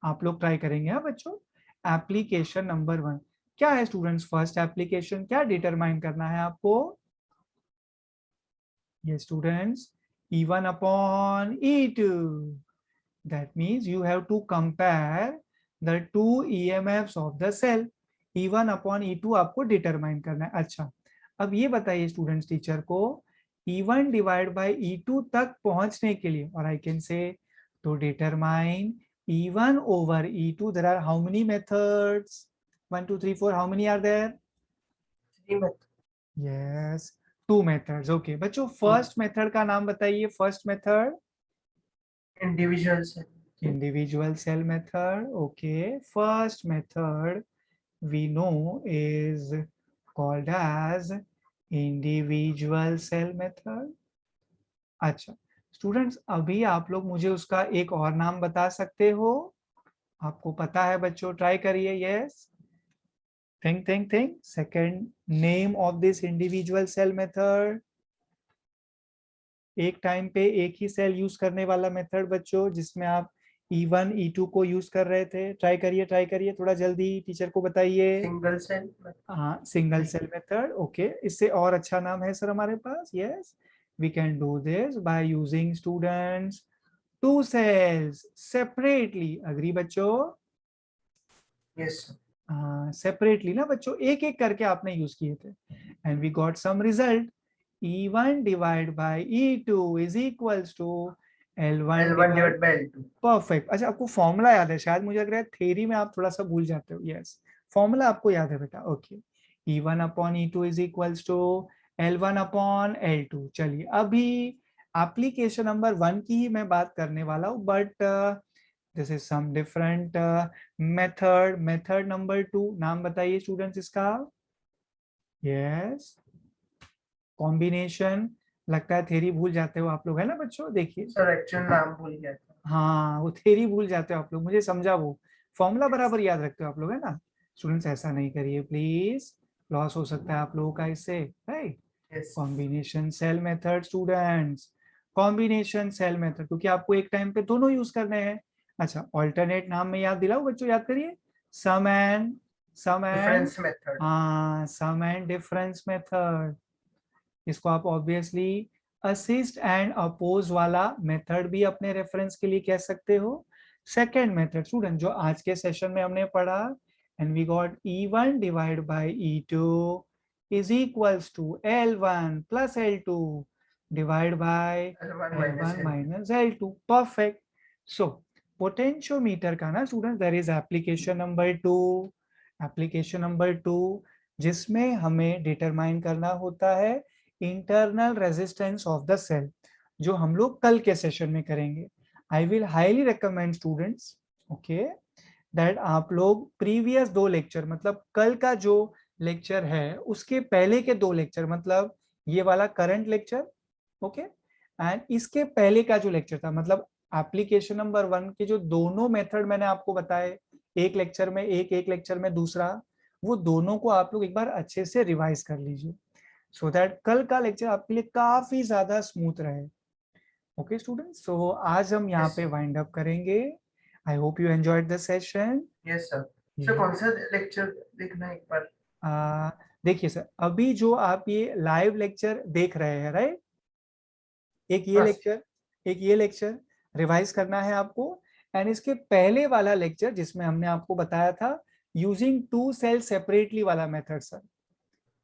आप लोग ट्राई करेंगे. हाँ बच्चों, एप्लीकेशन नंबर 1 क्या है स्टूडेंट्स? फर्स्ट एप्लीकेशन क्या डिटरमाइन करना है आपको? ये students E1 upon E2. That means you have to compare the two EMFs of the cell. E1 upon E2 आपको डिटरमाइन करना है. अच्छा, अब ये बताइए स्टूडेंट्स टीचर को, E1 डिवाइड बाय E2 तक पहुंचने के लिए, और आई कैन से to determine E1 over E2, there are how many methods? 1, 2, 3, 4. How many are there? 3 methods. Yes, 2 methods. Okay, बच्चों फर्स्ट मेथड का नाम बताइए. First method Individual cell. individual cell method. Okay, first method we know is called as individual cell method. अच्छा students, अभी आप लोग मुझे उसका एक और नाम बता सकते हो? आपको पता है बच्चों? ट्राई करिए. Yes, think. Second name of this individual cell method. एक टाइम पे एक ही सेल यूज करने वाला मेथड बच्चों, जिसमें आप E1 E2 को यूज कर रहे थे. ट्राई करिए थोड़ा जल्दी, टीचर को बताइए. Single cell. हाँ, सिंगल सेल मेथड. ओके, इससे और अच्छा नाम है सर हमारे पास. Yes, we can do this by using students two cells separately. Agree बच्चों? Yes. सेपरेटली ना बच्चों, एक एक करके आपने यूज किए थे. And we got some result. E1 divide by E2 is equals to L1 L1 divide. divided by L2. Perfect. अच्छा, आपको फॉर्मूला याद है? शायद मुझे लग रहा है थ्योरी में आप थोड़ा सा भूल जाते हो. यस, फॉर्मूला आपको याद है बेटा. Okay, E1 upon E2 is equals to L1 upon L2. चलिए, अभी एप्लीकेशन नंबर 1 की ही मैं बात करने वाला हूँ, but this is some different method number 2. नाम बताइए स्टूडेंट्स इसका. Yes, combination. लगता है थ्योरी भूल जाते हो आप लोग, है ना बच्चों? देखिए, Sir actual नाम भूल गया था. हाँ, वो थ्योरी भूल जाते हो आप लोग. मुझे समझा, वो फॉर्मूला बराबर याद रखते हो आप लोग, है ना? स्टूडेंट्स ऐसा नहीं करिए प्लीज, लॉस हो सकता है आप लोगों का इससे. Right, Yes. Combination cell method students, combination cell method, क्योंकि आपको एक टाइम पे दोनों यूज करने हैं. अच्छा, ऑल्टरनेट नाम में याद दिलाओ बच्चों, याद करिए. सम एंड Difference method. हाँ, सम एंड डिफरेंस मेथड. इसको आप ऑब्वियसली असिस्ट एंड अपोज वाला मेथड भी अपने रेफरेंस के लिए कह सकते हो. सेकेंड मेथड स्टूडेंट जो आज के सेशन में हमने पढ़ा, and we got E1 divide by E2 is equals to L1 plus L2 divide by L1 minus L1 L2. Minus L2. Perfect. So potentiometer का ना student, there is application number 2. Application number 2 जिसमें हमें determine करना होता है internal resistance of the cell, जो हम लोग कल के सेशन में करेंगे. I will highly recommend students, okay, that आप लोग प्रीवियस 2 लेक्चर, मतलब कल का जो लेक्चर है उसके पहले के 2 लेक्चर, मतलब ये वाला करंट लेक्चर, ओके, एंड इसके पहले का जो लेक्चर था, मतलब एप्लीकेशन नंबर 1 के जो दोनों मेथड मैंने आपको बताए, एक लेक्चर में एक लेक्चर में दूसरा, वो दोनों को आप लोग एक बार अच्छे से रिवाइज कर लीजिए, सो दैट कल का लेक्चर आपके लिए काफी ज्यादा स्मूथ रहे. ओके स्टूडेंट्स, सो आज हम यहाँ Yes. पे वाइंड अप करेंगे. I hope you enjoyed the session. Yes sir. Sir कौन सा lecture देखना है एक बार? देखिए सर, अभी जो आप ये लाइव लेक्चर देख रहे हैं, राइट, एक ये लेक्चर रिवाइज करना है आपको. एंड इसके पहले वाला लेक्चर जिसमें हमने आपको बताया था यूजिंग टू सेल सेपरेटली वाला मेथड सर.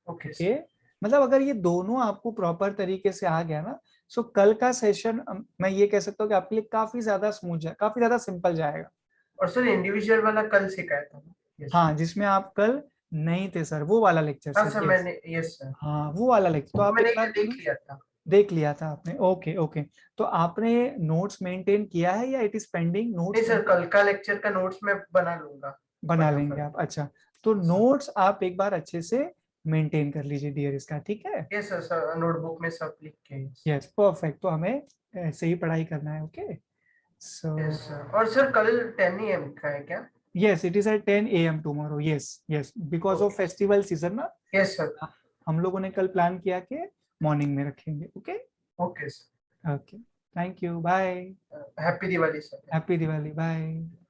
Okay. ओके, मतलब अगर ये दोनों आपको प्रॉपर तरीके से आ गया ना, सो कल का सेशन मैं ये कह सकता हूँ कि आपके लिए काफी ज्यादा स्मूथ जाए, काफी ज्यादा सिंपल जाएगा. और सर इंडिविजुअल वाला कल सिखाया था ना? Yes. हाँ, जिसमें आप कल नहीं थे सर, वो वाला लेक्चर हाँ सर. सर यस, मैंने. Yes sir. हाँ, वो वाला लेक्चर तो आप मैंने एक बार देख लिया था. देख लिया था आपने. ओके ओके, तो आपने नोट्स मेंटेन किया है या इट इज पेंडिंग? नहीं नोट्स सर, कल का लेक्चर का नोट्स मैं बना लूंगा. बना लेंगे आप. अच्छा, तो Yes, sir. नोट्स आप एक बार अच्छे से मेंटेन कर लीजिए डियर इसका, ठीक है? Yes sir, सर नोटबुक में सब लिख के. Yes, perfect. तो हमें ऐसे ही पढ़ाई करना है. ओके, सो Yes sir. और सर कल 10 AM का है क्या? yes, it is at 10 a.m. tomorrow. Yes, because of Okay. festival season ना, Yes sir. हम लोगों ने कल प्लान किया कि मॉर्निंग में रखेंगे. Okay Okay sir. Okay, thank you, bye. Happy Diwali sir. Happy Diwali, bye.